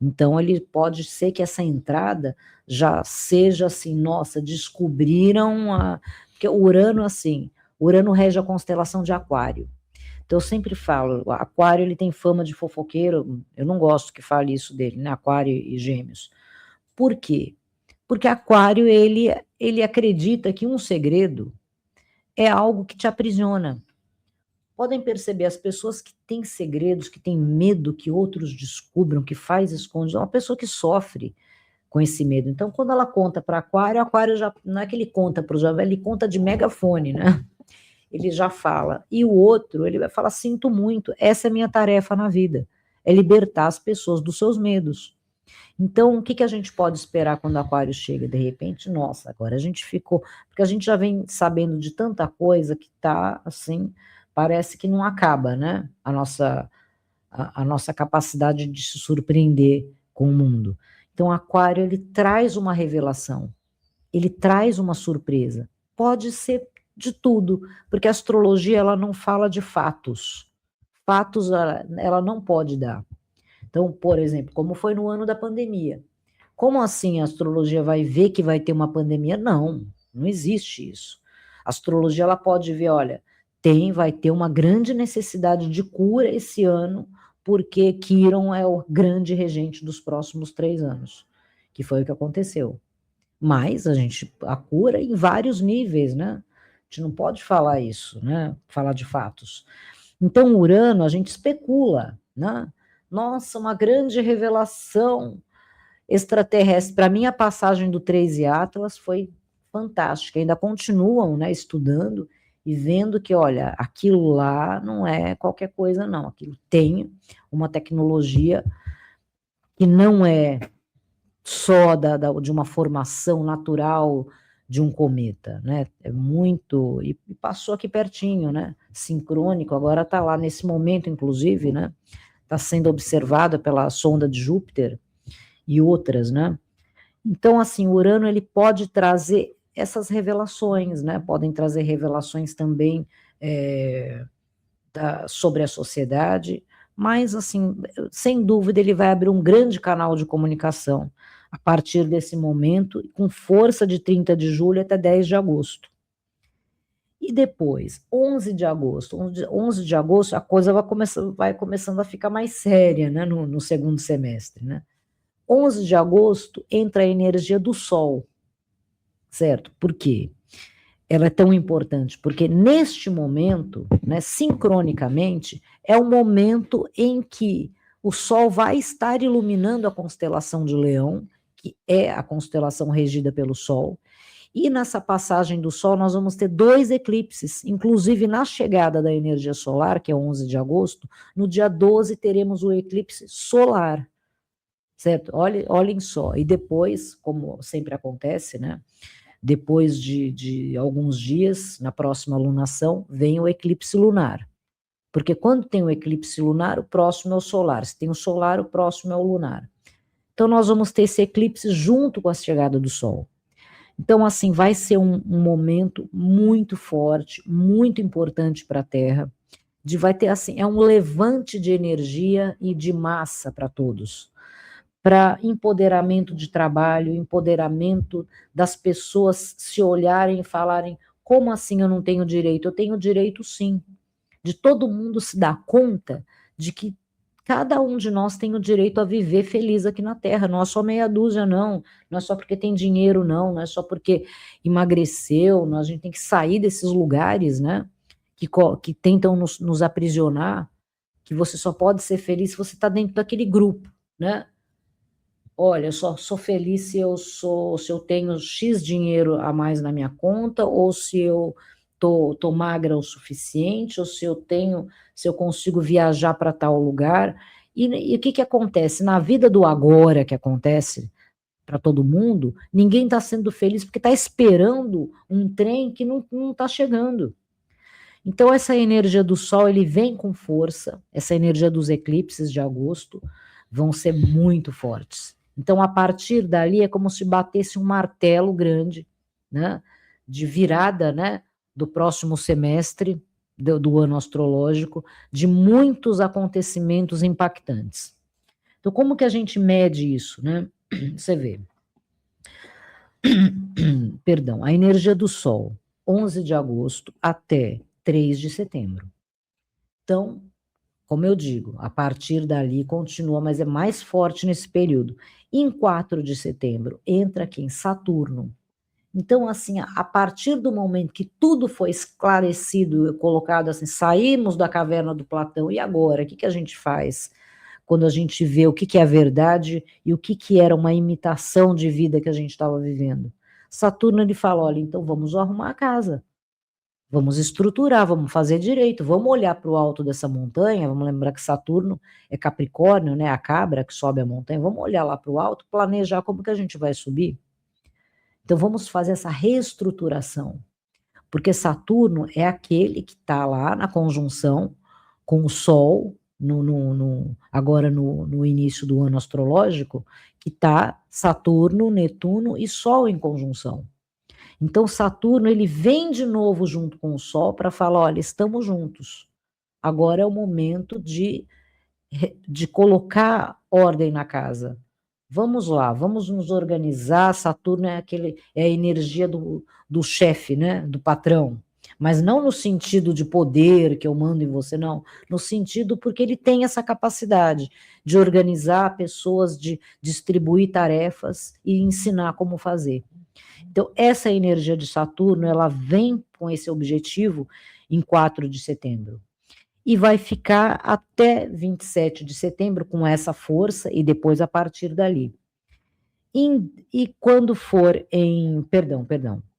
Então, ele pode ser que essa entrada já seja assim, nossa, descobriram porque o Urano, assim, Urano rege a constelação de Aquário. Então, eu sempre falo, o Aquário, ele tem fama de fofoqueiro, eu não gosto que fale isso dele, né, Aquário e Gêmeos. Por quê? Porque Aquário, ele acredita que um segredo é algo que te aprisiona. Podem perceber, as pessoas que têm segredos, que têm medo que outros descubram, que esconde, é uma pessoa que sofre com esse medo. Então, quando ela conta para Aquário já, não é que ele conta para o jovem, ele conta de megafone, né? Ele já fala. E o outro, ele vai falar, sinto muito, essa é a minha tarefa na vida, é libertar as pessoas dos seus medos. Então, o que a gente pode esperar quando o Aquário chega? De repente, nossa, agora a gente ficou... Porque a gente já vem sabendo de tanta coisa que está, assim, parece que não acaba, né? A nossa capacidade de se surpreender com o mundo. Então, o Aquário, ele traz uma revelação, ele traz uma surpresa. Pode ser de tudo, porque a astrologia, ela não fala de fatos. Fatos, ela não pode dar. Então, por exemplo, como foi no ano da pandemia. Como assim a astrologia vai ver que vai ter uma pandemia? Não, não existe isso. A astrologia, ela pode ver, olha, vai ter uma grande necessidade de cura esse ano, porque Quirón é o grande regente dos próximos 3 anos, que foi o que aconteceu. Mas a cura em vários níveis, né? A gente não pode falar isso, né? Falar de fatos. Então, Urano, a gente especula, né? Nossa, uma grande revelação extraterrestre. Para mim, a passagem do 13 Atlas foi fantástica. Ainda continuam, né, estudando e vendo que, olha, aquilo lá não é qualquer coisa, não. Aquilo tem uma tecnologia que não é só de uma formação natural de um cometa, né? É muito, e passou aqui pertinho, né? Sincrônico, agora está lá nesse momento, inclusive, né? Está sendo observada pela sonda de Júpiter e outras, né? Então, assim, o Urano ele pode trazer essas revelações, né? Podem trazer revelações também sobre a sociedade, mas, assim, sem dúvida, ele vai abrir um grande canal de comunicação a partir desse momento, com força de 30 de julho até 10 de agosto. E depois, 11 de agosto, 11 de agosto, a coisa vai começando a ficar mais séria, né, no segundo semestre, né? 11 de agosto entra a energia do Sol, certo? Por quê? Ela é tão importante, porque neste momento, né, sincronicamente, é o momento em que o Sol vai estar iluminando a constelação de Leão, que é a constelação regida pelo Sol, e nessa passagem do Sol nós vamos ter 2 eclipses, inclusive na chegada da energia solar, que é 11 de agosto, no dia 12 teremos o eclipse solar, certo? Olhem só, e depois, como sempre acontece, né? Depois de alguns dias, na próxima lunação, vem o eclipse lunar. Porque quando tem o eclipse lunar, o próximo é o solar. Se tem o solar, o próximo é o lunar. Então, nós vamos ter esse eclipse junto com a chegada do Sol. Então, assim, vai ser um momento muito forte, muito importante para a Terra. Vai ter, assim, é um levante de energia e de massa para todos. Para empoderamento de trabalho, empoderamento das pessoas se olharem e falarem, como assim eu não tenho direito? Eu tenho direito sim, de todo mundo se dar conta de que cada um de nós tem o direito a viver feliz aqui na Terra, não é só meia dúzia não é só porque tem dinheiro não é só porque emagreceu, a gente tem que sair desses lugares, né, que tentam nos aprisionar, que você só pode ser feliz se você está dentro daquele grupo, né? Olha, eu só sou feliz se eu tenho X dinheiro a mais na minha conta, ou se eu tô magra o suficiente, ou se eu consigo viajar para tal lugar. E o que acontece? Na vida do agora que acontece para todo mundo, ninguém está sendo feliz porque está esperando um trem que não está chegando. Então, essa energia do Sol, ele vem com força, essa energia dos eclipses de agosto vão ser muito fortes. Então, a partir dali, é como se batesse um martelo grande, né, de virada, né, do próximo semestre do ano astrológico, de muitos acontecimentos impactantes. Então, como que a gente mede isso, né? Você vê. Perdão, a energia do Sol, 11 de agosto até 3 de setembro. Então, como eu digo, a partir dali continua, mas é mais forte nesse período. Em 4 de setembro, entra aqui em Saturno. Então, assim, a partir do momento que tudo foi esclarecido, colocado assim, saímos da caverna do Platão, e agora? O que a gente faz quando a gente vê o que é a verdade e o que era uma imitação de vida que a gente estava vivendo? Saturno, ele fala, olha, então vamos arrumar a casa. Vamos estruturar, vamos fazer direito, vamos olhar para o alto dessa montanha, vamos lembrar que Saturno é Capricórnio, né, a cabra que sobe a montanha, vamos olhar lá para o alto, planejar como que a gente vai subir. Então vamos fazer essa reestruturação, porque Saturno é aquele que está lá na conjunção com o Sol, agora no início do ano astrológico, que está Saturno, Netuno e Sol em conjunção. Então, Saturno, ele vem de novo junto com o Sol para falar, olha, estamos juntos. Agora é o momento de colocar ordem na casa. Vamos lá, vamos nos organizar. Saturno é a energia do chefe, né, do patrão. Mas não no sentido de poder, que eu mando em você, não. No sentido porque ele tem essa capacidade de organizar pessoas, de distribuir tarefas e ensinar como fazer. Então, essa energia de Saturno, ela vem com esse objetivo em 4 de setembro. E vai ficar até 27 de setembro com essa força e depois a partir dali. E quando for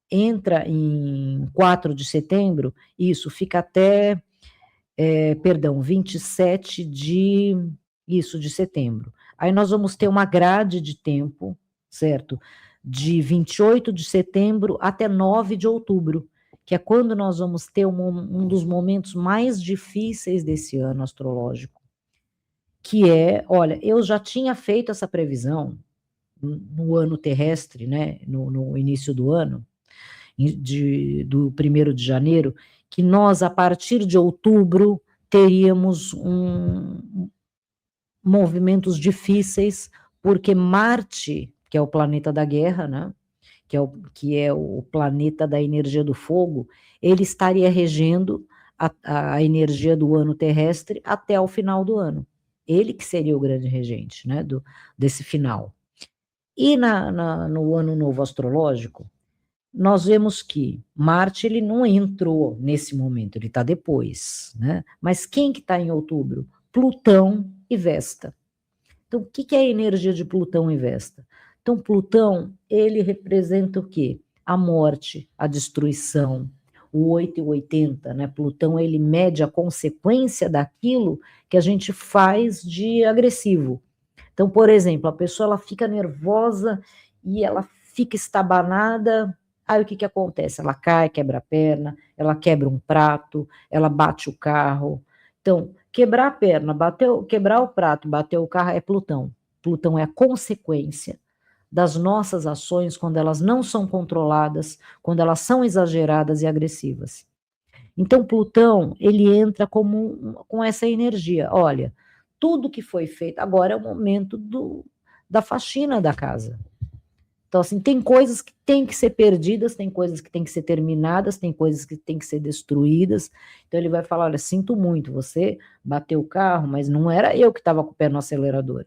entra em 4 de setembro, isso fica até, 27 de setembro. Aí nós vamos ter uma grade de tempo, certo? de 28 de setembro até 9 de outubro, que é quando nós vamos ter um dos momentos mais difíceis desse ano astrológico, que é, olha, eu já tinha feito essa previsão no ano terrestre, né, no início do ano, do 1º de janeiro, que nós, a partir de outubro, teríamos movimentos difíceis, porque Marte, que é o planeta da guerra, né, que é o planeta da energia do fogo, ele estaria regendo a energia do ano terrestre até o final do ano. Ele que seria o grande regente, né, desse final. E no ano novo astrológico, nós vemos que Marte ele não entrou nesse momento, ele está depois, né? Mas quem que está em outubro? Plutão e Vesta. Então, o que é a energia de Plutão e Vesta? Então, Plutão, ele representa o quê? A morte, a destruição, o 8 e o 80, né? Plutão, ele mede a consequência daquilo que a gente faz de agressivo. Então, por exemplo, a pessoa ela fica nervosa e ela fica estabanada, aí o que acontece? Ela cai, quebra a perna, ela quebra um prato, ela bate o carro. Então, quebrar a perna, quebrar o prato, bater o carro é Plutão. Plutão é a consequência das nossas ações quando elas não são controladas, quando elas são exageradas e agressivas. Então, Plutão, ele entra com essa energia. Olha, tudo que foi feito, agora é o momento da faxina da casa. Então, assim, tem coisas que têm que ser perdidas, tem coisas que têm que ser terminadas, tem coisas que têm que ser destruídas. Então, ele vai falar, olha, sinto muito, você bateu o carro, mas não era eu que estava com o pé no acelerador.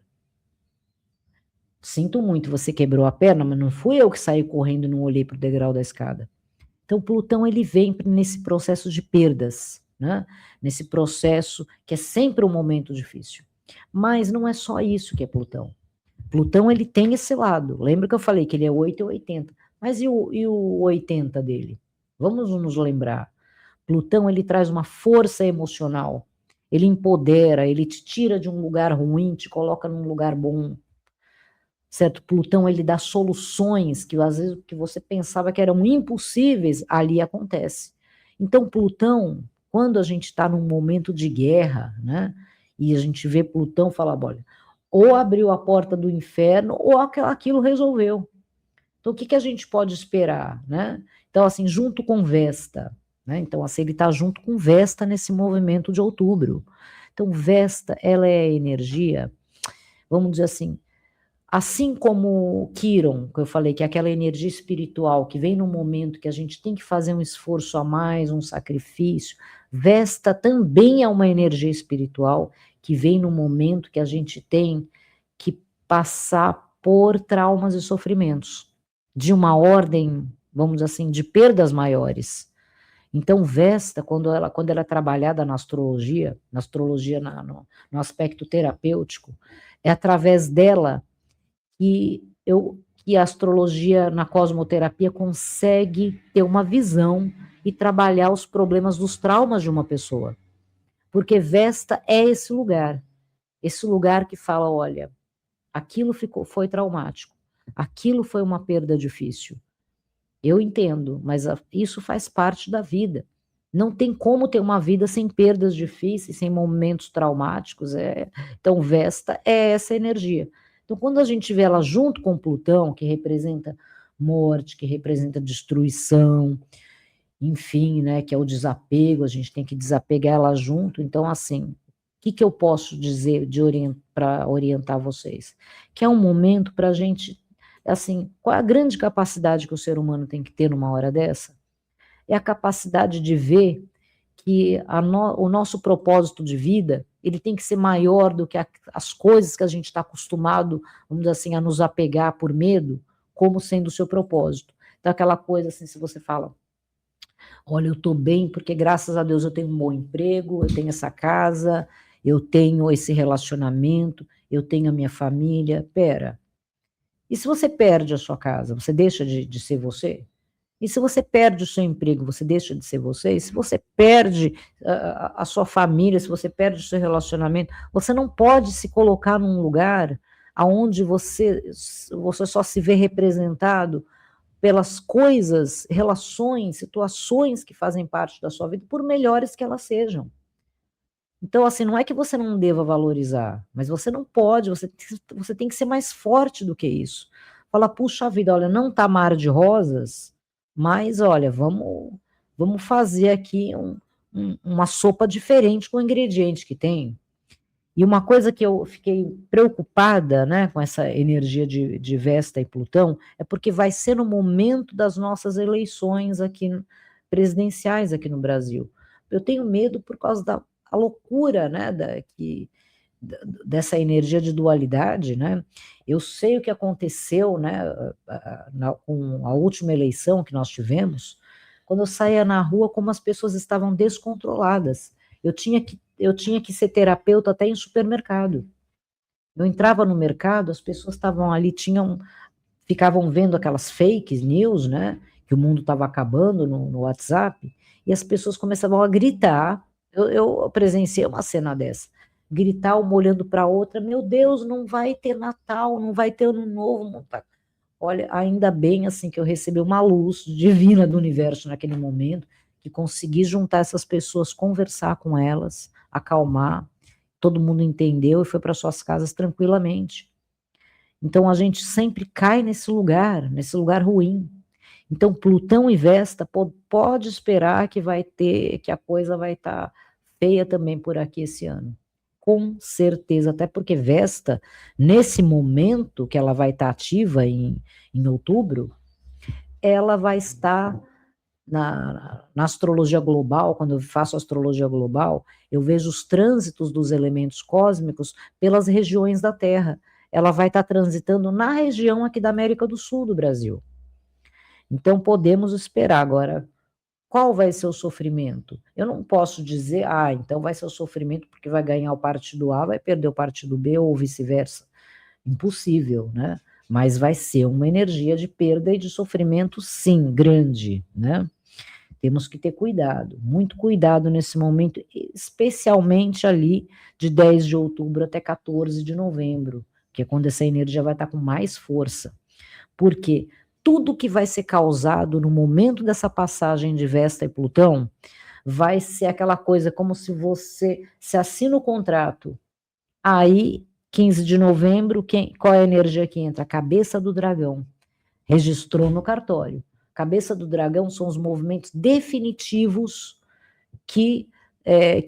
Sinto muito, você quebrou a perna, mas não fui eu que saí correndo e não olhei para o degrau da escada. Então, Plutão, ele vem nesse processo de perdas, né? Nesse processo que é sempre um momento difícil. Mas não é só isso que é Plutão. Plutão, ele tem esse lado. Lembra que eu falei que ele é 8 e 80. Mas e o 80 dele? Vamos nos lembrar. Plutão, ele traz uma força emocional. Ele empodera, ele te tira de um lugar ruim, te coloca num lugar bom. Certo? Plutão, ele dá soluções que às vezes que você pensava que eram impossíveis, ali acontece. Então, Plutão, quando a gente está num momento de guerra, né, e a gente vê Plutão falar, olha, ou abriu a porta do inferno, ou aquilo resolveu. Então, o que a gente pode esperar, né? Então, assim, junto com Vesta, né? Então, assim, ele está junto com Vesta nesse movimento de outubro. Então, Vesta, ela é a energia, vamos dizer assim como Quiron, que eu falei, que é aquela energia espiritual que vem no momento que a gente tem que fazer um esforço a mais, um sacrifício, Vesta também é uma energia espiritual que vem no momento que a gente tem que passar por traumas e sofrimentos, de uma ordem, vamos dizer assim, de perdas maiores. Então, Vesta, quando ela é trabalhada na astrologia no aspecto terapêutico, é através dela que a astrologia na cosmoterapia consegue ter uma visão e trabalhar os problemas dos traumas de uma pessoa. Porque Vesta é esse lugar que fala, olha, aquilo foi traumático, aquilo foi uma perda difícil. Eu entendo, mas isso faz parte da vida. Não tem como ter uma vida sem perdas difíceis, sem momentos traumáticos. Então, Vesta é essa energia. Então, quando a gente vê ela junto com Plutão, que representa morte, que representa destruição, enfim, né, que é o desapego, a gente tem que desapegar ela junto. Então, assim, o que eu posso dizer para orientar vocês? Que é um momento para a gente, assim, qual é a grande capacidade que o ser humano tem que ter numa hora dessa? É a capacidade de ver que o nosso propósito de vida, ele tem que ser maior do que as coisas que a gente está acostumado, vamos dizer assim, a nos apegar por medo, como sendo o seu propósito. Então, aquela coisa assim, se você fala, olha, eu estou bem porque graças a Deus eu tenho um bom emprego, eu tenho essa casa, eu tenho esse relacionamento, eu tenho a minha família. Pera, e se você perde a sua casa, você deixa de ser você? E se você perde o seu emprego, você deixa de ser você? E se você perde a sua família, se você perde o seu relacionamento, você não pode se colocar num lugar aonde você só se vê representado pelas coisas, relações, situações que fazem parte da sua vida, por melhores que elas sejam. Então, assim, não é que você não deva valorizar, mas você não pode, você tem que ser mais forte do que isso. Fala, puxa vida, olha, não tá mar de rosas, mas olha, vamos fazer aqui uma sopa diferente com o ingrediente que tem. E uma coisa que eu fiquei preocupada, né, com essa energia de Vesta e Plutão, é porque vai ser no momento das nossas eleições aqui presidenciais aqui no Brasil. Eu tenho medo por causa da loucura, né, dessa energia de dualidade, né? Eu sei o que aconteceu, né, com a última eleição que nós tivemos, quando eu saía na rua, como as pessoas estavam descontroladas. Eu tinha que ser terapeuta até em supermercado. Eu entrava no mercado, as pessoas estavam ali, ficavam vendo aquelas fake news, né? Que o mundo estava acabando no WhatsApp, e as pessoas começavam a gritar. Eu presenciei uma cena dessa. Gritar, uma olhando para a outra, meu Deus, não vai ter Natal, não vai ter Ano Novo. Olha, ainda bem assim que eu recebi uma luz divina do universo naquele momento, que consegui juntar essas pessoas, conversar com elas, acalmar, todo mundo entendeu e foi para suas casas tranquilamente. Então a gente sempre cai nesse lugar ruim. Então Plutão e Vesta pode esperar que a coisa vai estar feia também por aqui esse ano. Com certeza, até porque Vesta, nesse momento que ela vai estar ativa em outubro, ela vai estar na astrologia global. Quando eu faço astrologia global, eu vejo os trânsitos dos elementos cósmicos pelas regiões da Terra. Ela vai estar transitando na região aqui da América do Sul do Brasil. Então podemos esperar. Agora, qual vai ser o sofrimento? Eu não posso dizer, então vai ser o sofrimento porque vai ganhar o partido A, vai perder o partido B ou vice-versa. Impossível, né? Mas vai ser uma energia de perda e de sofrimento, sim, grande, né? Temos que ter cuidado, muito cuidado nesse momento, especialmente ali de 10 de outubro até 14 de novembro, que é quando essa energia vai estar com mais força. Porque tudo que vai ser causado no momento dessa passagem de Vesta e Plutão vai ser aquela coisa como se você se assina o contrato. Aí, 15 de novembro, qual é a energia que entra? A cabeça do dragão. Registrou no cartório. Cabeça do dragão são os movimentos definitivos que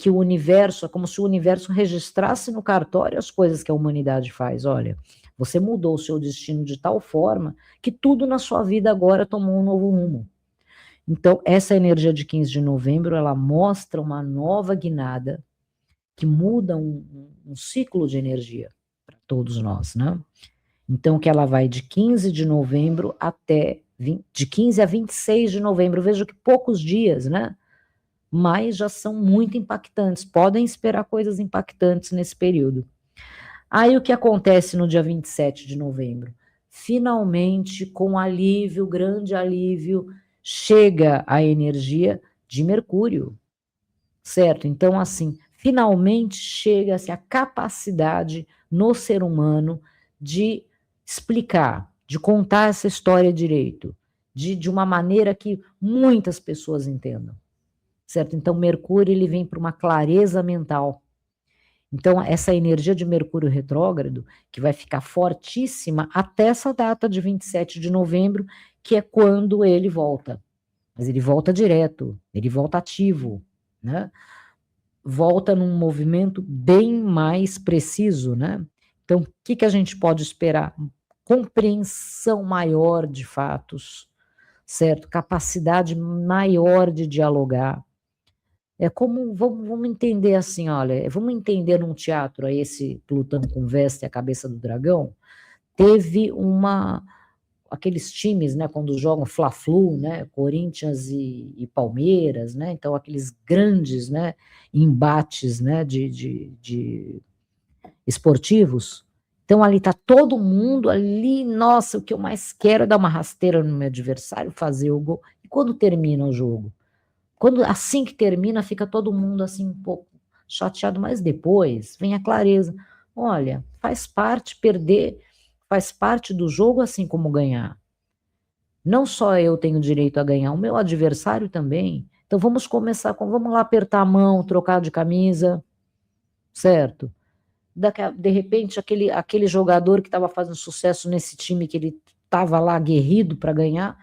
o universo, é como se o universo registrasse no cartório as coisas que a humanidade faz. Olha, você mudou o seu destino de tal forma que tudo na sua vida agora tomou um novo rumo. Então, essa energia de 15 de novembro, ela mostra uma nova guinada que muda um ciclo de energia para todos nós, né? Então, que ela vai de 15 de novembro até de 15 a 26 de novembro. Vejo que poucos dias, né? Mas já são muito impactantes. Podem esperar coisas impactantes nesse período. Aí o que acontece no dia 27 de novembro? Finalmente, com alívio, grande alívio, chega a energia de Mercúrio, certo? Então, assim, finalmente chega-se a capacidade no ser humano de explicar, de contar essa história direito, de uma maneira que muitas pessoas entendam, certo? Então, Mercúrio, ele vem para uma clareza mental. Então, essa energia de Mercúrio retrógrado, que vai ficar fortíssima até essa data de 27 de novembro, que é quando ele volta. Mas ele volta direto, ele volta ativo, né? Volta num movimento bem mais preciso, né? Então, o que a gente pode esperar? Compreensão maior de fatos, certo? Capacidade maior de dialogar. É como, vamos entender assim, olha, vamos entender num teatro aí esse Plutão com Vesta e a cabeça do dragão, teve aqueles times, né, quando jogam Fla-Flu, né, Corinthians e Palmeiras, né, então aqueles grandes, né, embates, né, de esportivos, então ali tá todo mundo ali, nossa, o que eu mais quero é dar uma rasteira no meu adversário, fazer o gol, e quando termina o jogo? Assim que termina, fica todo mundo assim um pouco chateado, mas depois vem a clareza. Olha, faz parte perder, faz parte do jogo assim como ganhar. Não só eu tenho direito a ganhar, o meu adversário também. Então vamos começar vamos lá apertar a mão, trocar de camisa, certo? De repente aquele jogador que estava fazendo sucesso nesse time que ele estava lá aguerrido para ganhar,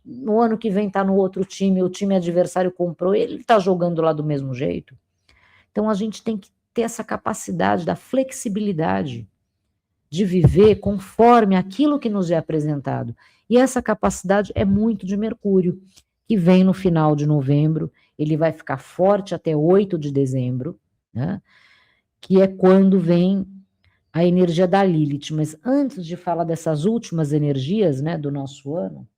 no ano que vem está no outro time, o time adversário comprou, ele está jogando lá do mesmo jeito. Então a gente tem que ter essa capacidade da flexibilidade de viver conforme aquilo que nos é apresentado. E essa capacidade é muito de Mercúrio, que vem no final de novembro, ele vai ficar forte até 8 de dezembro, né? Que é quando vem a energia da Lilith. Mas antes de falar dessas últimas energias, né, do nosso ano,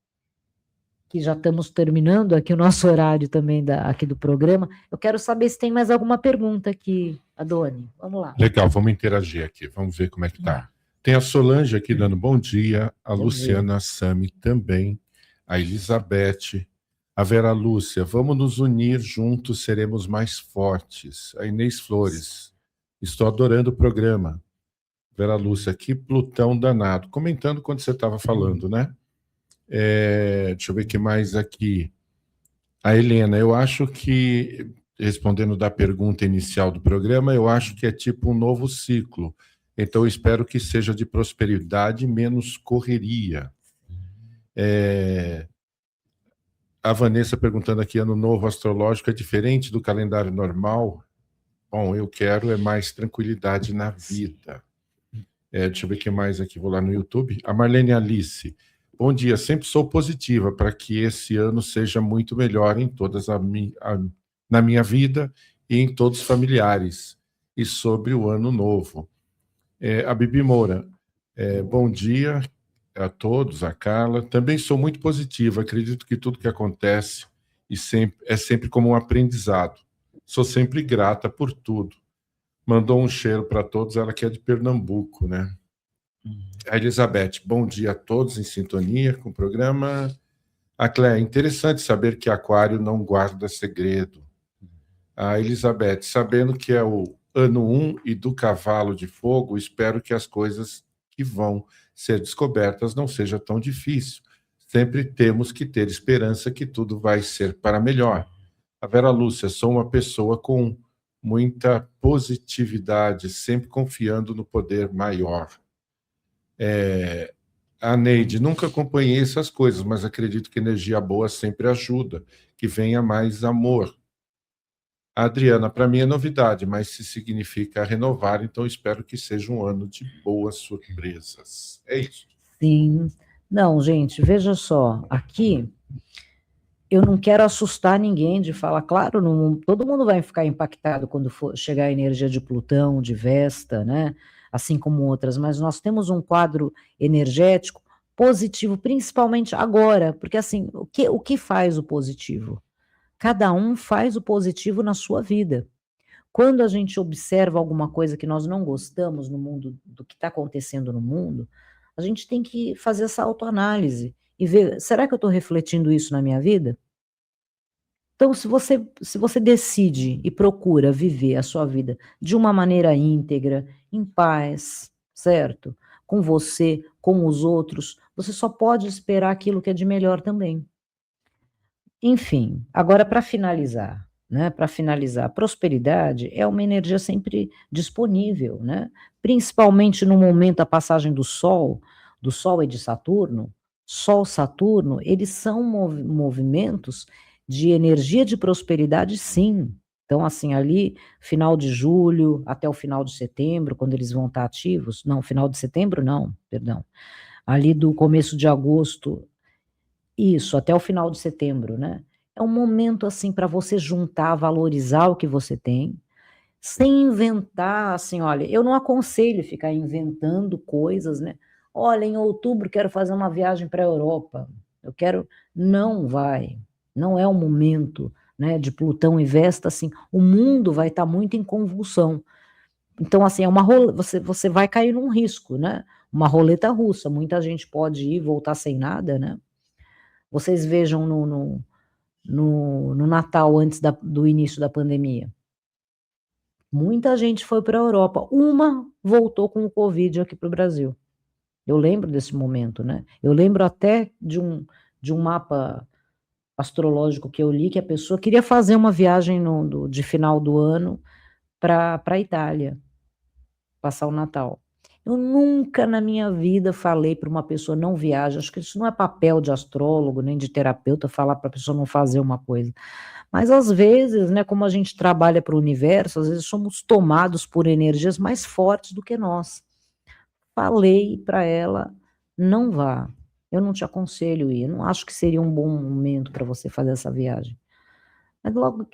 que já estamos terminando aqui o nosso horário também aqui do programa, eu quero saber se tem mais alguma pergunta aqui, Adoni. Vamos lá. Legal, vamos interagir aqui, vamos ver como é que tá. Tem a Solange aqui dando bom dia, a Luciana Sami também, a Elizabeth, a Vera Lúcia, vamos nos unir juntos, seremos mais fortes. A Inês Flores, estou adorando o programa. Vera Lúcia, que Plutão danado. Comentando quando você estava falando, né? Deixa eu ver o que mais aqui. A Helena, eu acho que, respondendo da pergunta inicial do programa, eu acho que é tipo um novo ciclo. Então, eu espero que seja de prosperidade, menos correria. A Vanessa perguntando aqui, ano novo astrológico é diferente do calendário normal? Bom, eu quero mais tranquilidade na vida. Deixa eu ver o que mais aqui, vou lá no YouTube. A Marlene Alice, bom dia, sempre sou positiva para que esse ano seja muito melhor em todas na minha vida e em todos os familiares. E sobre o ano novo. A Bibi Moura, bom dia a todos, a Carla. Também sou muito positiva, acredito que tudo que acontece é sempre como um aprendizado. Sou sempre grata por tudo. Mandou um cheiro para todos, ela que é de Pernambuco, né? A Elizabeth, bom dia a todos em sintonia com o programa. A Cléia, interessante saber que Aquário não guarda segredo. A Elizabeth, sabendo que é o ano 1 e do cavalo de fogo, espero que as coisas que vão ser descobertas não seja tão difícil. Sempre temos que ter esperança que tudo vai ser para melhor. A Vera Lúcia, sou uma pessoa com muita positividade, sempre confiando no poder maior. A Neide, nunca acompanhei essas coisas, mas acredito que energia boa sempre ajuda, que venha mais amor. A Adriana, para mim é novidade, mas se significa renovar, então espero que seja um ano de boas surpresas. É isso. Sim. Não, gente, veja só, aqui eu não quero assustar ninguém de falar, claro, todo mundo vai ficar impactado quando for chegar a energia de Plutão, de Vesta, né? Assim como outras, mas nós temos um quadro energético positivo, principalmente agora, porque assim, o que faz o positivo? Cada um faz o positivo na sua vida. Quando a gente observa alguma coisa que nós não gostamos no mundo, do que está acontecendo no mundo, a gente tem que fazer essa autoanálise e ver, será que eu estou refletindo isso na minha vida? Então, se você decide e procura viver a sua vida de uma maneira íntegra, em paz, certo? Com você, com os outros, você só pode esperar aquilo que é de melhor também. Enfim, agora para finalizar, né? Para finalizar, prosperidade é uma energia sempre disponível, né? Principalmente no momento da passagem do Sol e de Saturno. Sol, Saturno, eles são movimentos de energia de prosperidade, sim. Então, assim, ali, final de julho até o final de setembro, quando eles vão estar ativos, não, final de setembro não, perdão, ali do começo de agosto, isso, até o final de setembro, né? É um momento, assim, para você juntar, valorizar o que você tem, sem inventar, assim, olha, eu não aconselho ficar inventando coisas, né? Olha, em outubro quero fazer uma viagem para a Europa, não vai, não é o momento, né, de Plutão e Vesta, assim, o mundo vai estar muito em convulsão. Então, assim, você vai cair num risco, né? Uma roleta russa, muita gente pode ir, voltar sem nada, né? Vocês vejam no Natal, antes do início da pandemia. Muita gente foi para a Europa. Uma voltou com o Covid aqui para o Brasil. Eu lembro desse momento, né? Eu lembro até de um mapa astrológico que eu li, que a pessoa queria fazer uma viagem de final do ano para a Itália, passar o Natal. Eu nunca na minha vida falei para uma pessoa não viaja, acho que isso não é papel de astrólogo, nem de terapeuta, falar para a pessoa não fazer uma coisa. Mas às vezes, né, como a gente trabalha para o universo, às vezes somos tomados por energias mais fortes do que nós. Falei para ela, não vá, eu não te aconselho ir, eu não acho que seria um bom momento para você fazer essa viagem. Mas logo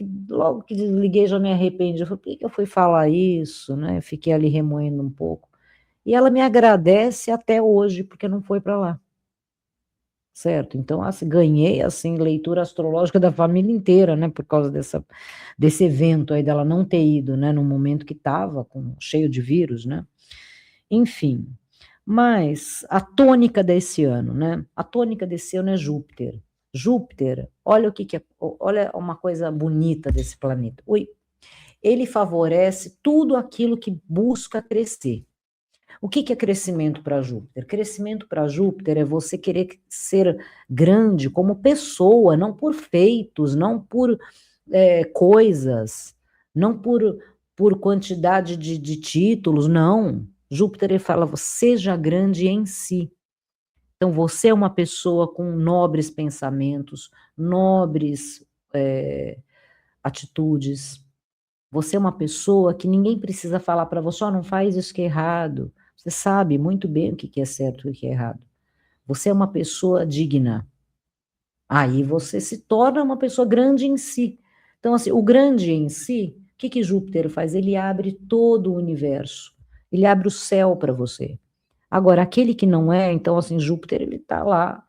que desliguei, já me arrependi, eu falei, por que eu fui falar isso, né, fiquei ali remoendo um pouco. E ela me agradece até hoje, porque não foi para lá. Certo? Então, assim, ganhei, assim, leitura astrológica da família inteira, né, por causa desse evento aí dela não ter ido, né, no momento que estava cheio de vírus, né. Enfim, mas a tônica desse ano, né, a tônica desse ano é Júpiter. Júpiter, olha o que é, olha uma coisa bonita desse planeta. Ele favorece tudo aquilo que busca crescer. O que é crescimento para Júpiter? Crescimento para Júpiter é você querer ser grande como pessoa, não por feitos, não por coisas, não por quantidade de títulos, não. Júpiter ele fala, seja grande em si. Então, você é uma pessoa com nobres pensamentos, nobres atitudes. Você é uma pessoa que ninguém precisa falar para você, não faz isso que é errado. Você sabe muito bem o que é certo e o que é errado. Você é uma pessoa digna. Aí você se torna uma pessoa grande em si. Então, assim, o grande em si, o que Júpiter faz? Ele abre todo o universo. Ele abre o céu para você. Agora, aquele que não é, então, assim, Júpiter, ele está lá.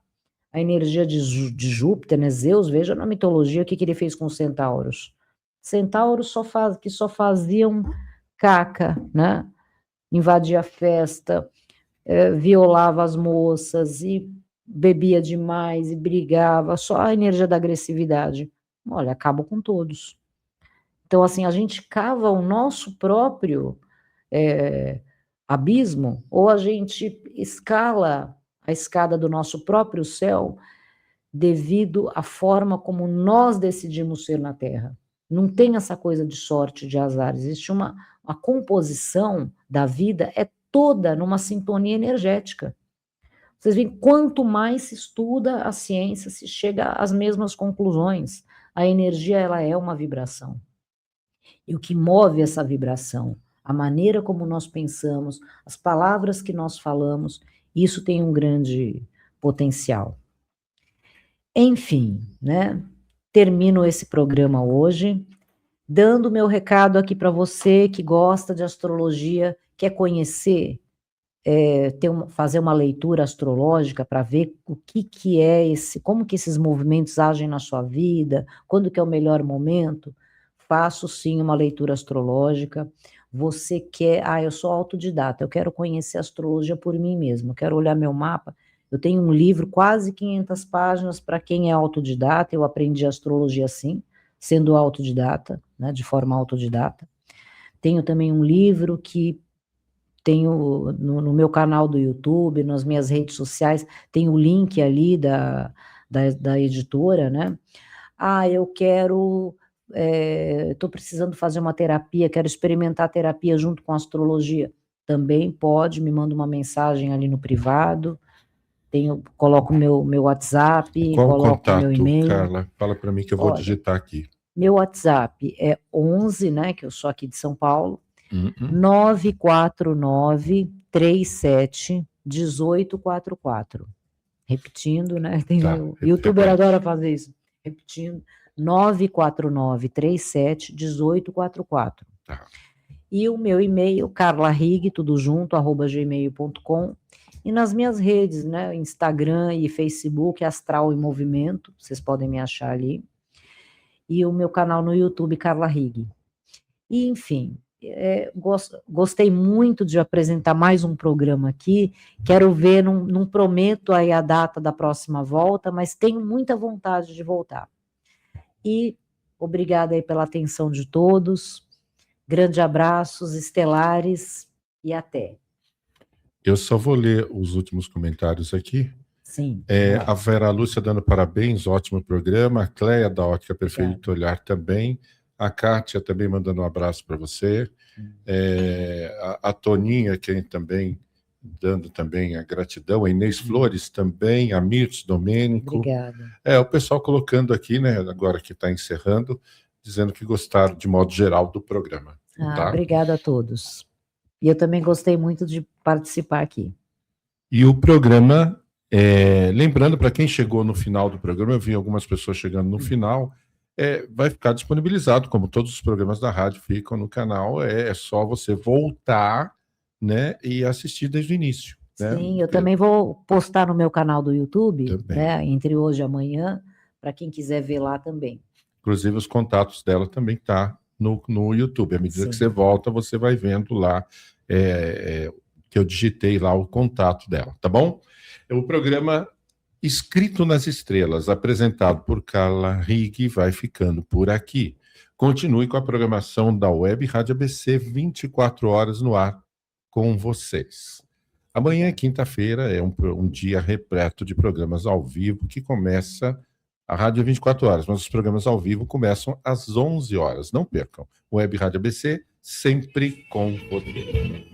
A energia de Júpiter, né? Zeus, veja na mitologia o que ele fez com os centauros. Centauros só faziam caca, né? Invadia a festa, violava as moças e bebia demais e brigava, só a energia da agressividade. Olha, acaba com todos. Então, assim, a gente cava o nosso próprio abismo, ou a gente escala a escada do nosso próprio céu devido à forma como nós decidimos ser na Terra. Não tem essa coisa de sorte, de azar, existe a composição da vida é toda numa sintonia energética. Vocês veem, quanto mais se estuda a ciência, se chega às mesmas conclusões. A energia, ela é uma vibração. E o que move essa vibração? A maneira como nós pensamos, as palavras que nós falamos, isso tem um grande potencial. Enfim, né? Termino esse programa hoje, dando meu recado aqui para você que gosta de astrologia, quer conhecer, fazer uma leitura astrológica para ver o que é como que esses movimentos agem na sua vida, quando que é o melhor momento. Faço sim uma leitura astrológica. Você quer, eu sou autodidata, eu quero conhecer a astrologia por mim mesmo, eu quero olhar meu mapa. Eu tenho um livro, quase 500 páginas, para quem é autodidata. Eu aprendi astrologia assim, sendo autodidata, né, de forma autodidata. Tenho também um livro que tenho no meu canal do YouTube, nas minhas redes sociais, tem o link ali da editora, né? Eu quero, estou precisando fazer uma terapia, quero experimentar a terapia junto com a astrologia. Também pode, me manda uma mensagem ali no privado. Coloco meu WhatsApp, Qual o coloco contato, meu e-mail. Carla? Fala para mim que eu vou digitar aqui. Meu WhatsApp é 11, né, que eu sou aqui de São Paulo, 949-37-1844. Repetindo, né, o youtuber adora fazer isso. Repetindo, 949-37-1844. Tá. E o meu e-mail, carlarrig, tudo junto, @gmail.com. E nas minhas redes, né, Instagram e Facebook, Astral em Movimento, vocês podem me achar ali. E o meu canal no YouTube, Carla Rigg. E, enfim, gostei muito de apresentar mais um programa aqui. Quero ver, não prometo aí a data da próxima volta, mas tenho muita vontade de voltar. E obrigada aí pela atenção de todos. Grande abraços estelares. e até. Eu só vou ler os últimos comentários aqui. Sim. A Vera Lúcia dando parabéns, ótimo programa. A Cleia da Ótica Perfeito Olhar também. A Kátia também mandando um abraço para você. A Toninha, que também dando também a gratidão. A Inês Flores também. A Mirtz Domênico. Obrigada. O pessoal colocando aqui, né, agora que está encerrando, dizendo que gostaram de modo geral do programa. Tá? Obrigada a todos. E eu também gostei muito de participar aqui. E o programa, lembrando para quem chegou no final do programa, eu vi algumas pessoas chegando no final, vai ficar disponibilizado, como todos os programas da rádio ficam no canal, é só você voltar, né, e assistir desde o início. Né? Sim, eu também vou postar no meu canal do YouTube, né, entre hoje e amanhã, para quem quiser ver lá também. Inclusive os contatos dela também tá no YouTube. À medida que você volta, você vai vendo lá que eu digitei lá o contato dela, tá bom? O programa Escrito nas Estrelas, apresentado por Carla Rigg, vai ficando por aqui. Continue com a programação da Web Rádio ABC, 24 horas no ar com vocês. Amanhã, quinta-feira, é um dia repleto de programas ao vivo que começa... A rádio é 24 horas, mas os programas ao vivo começam às 11 horas. Não percam. Web Rádio ABC, sempre com você.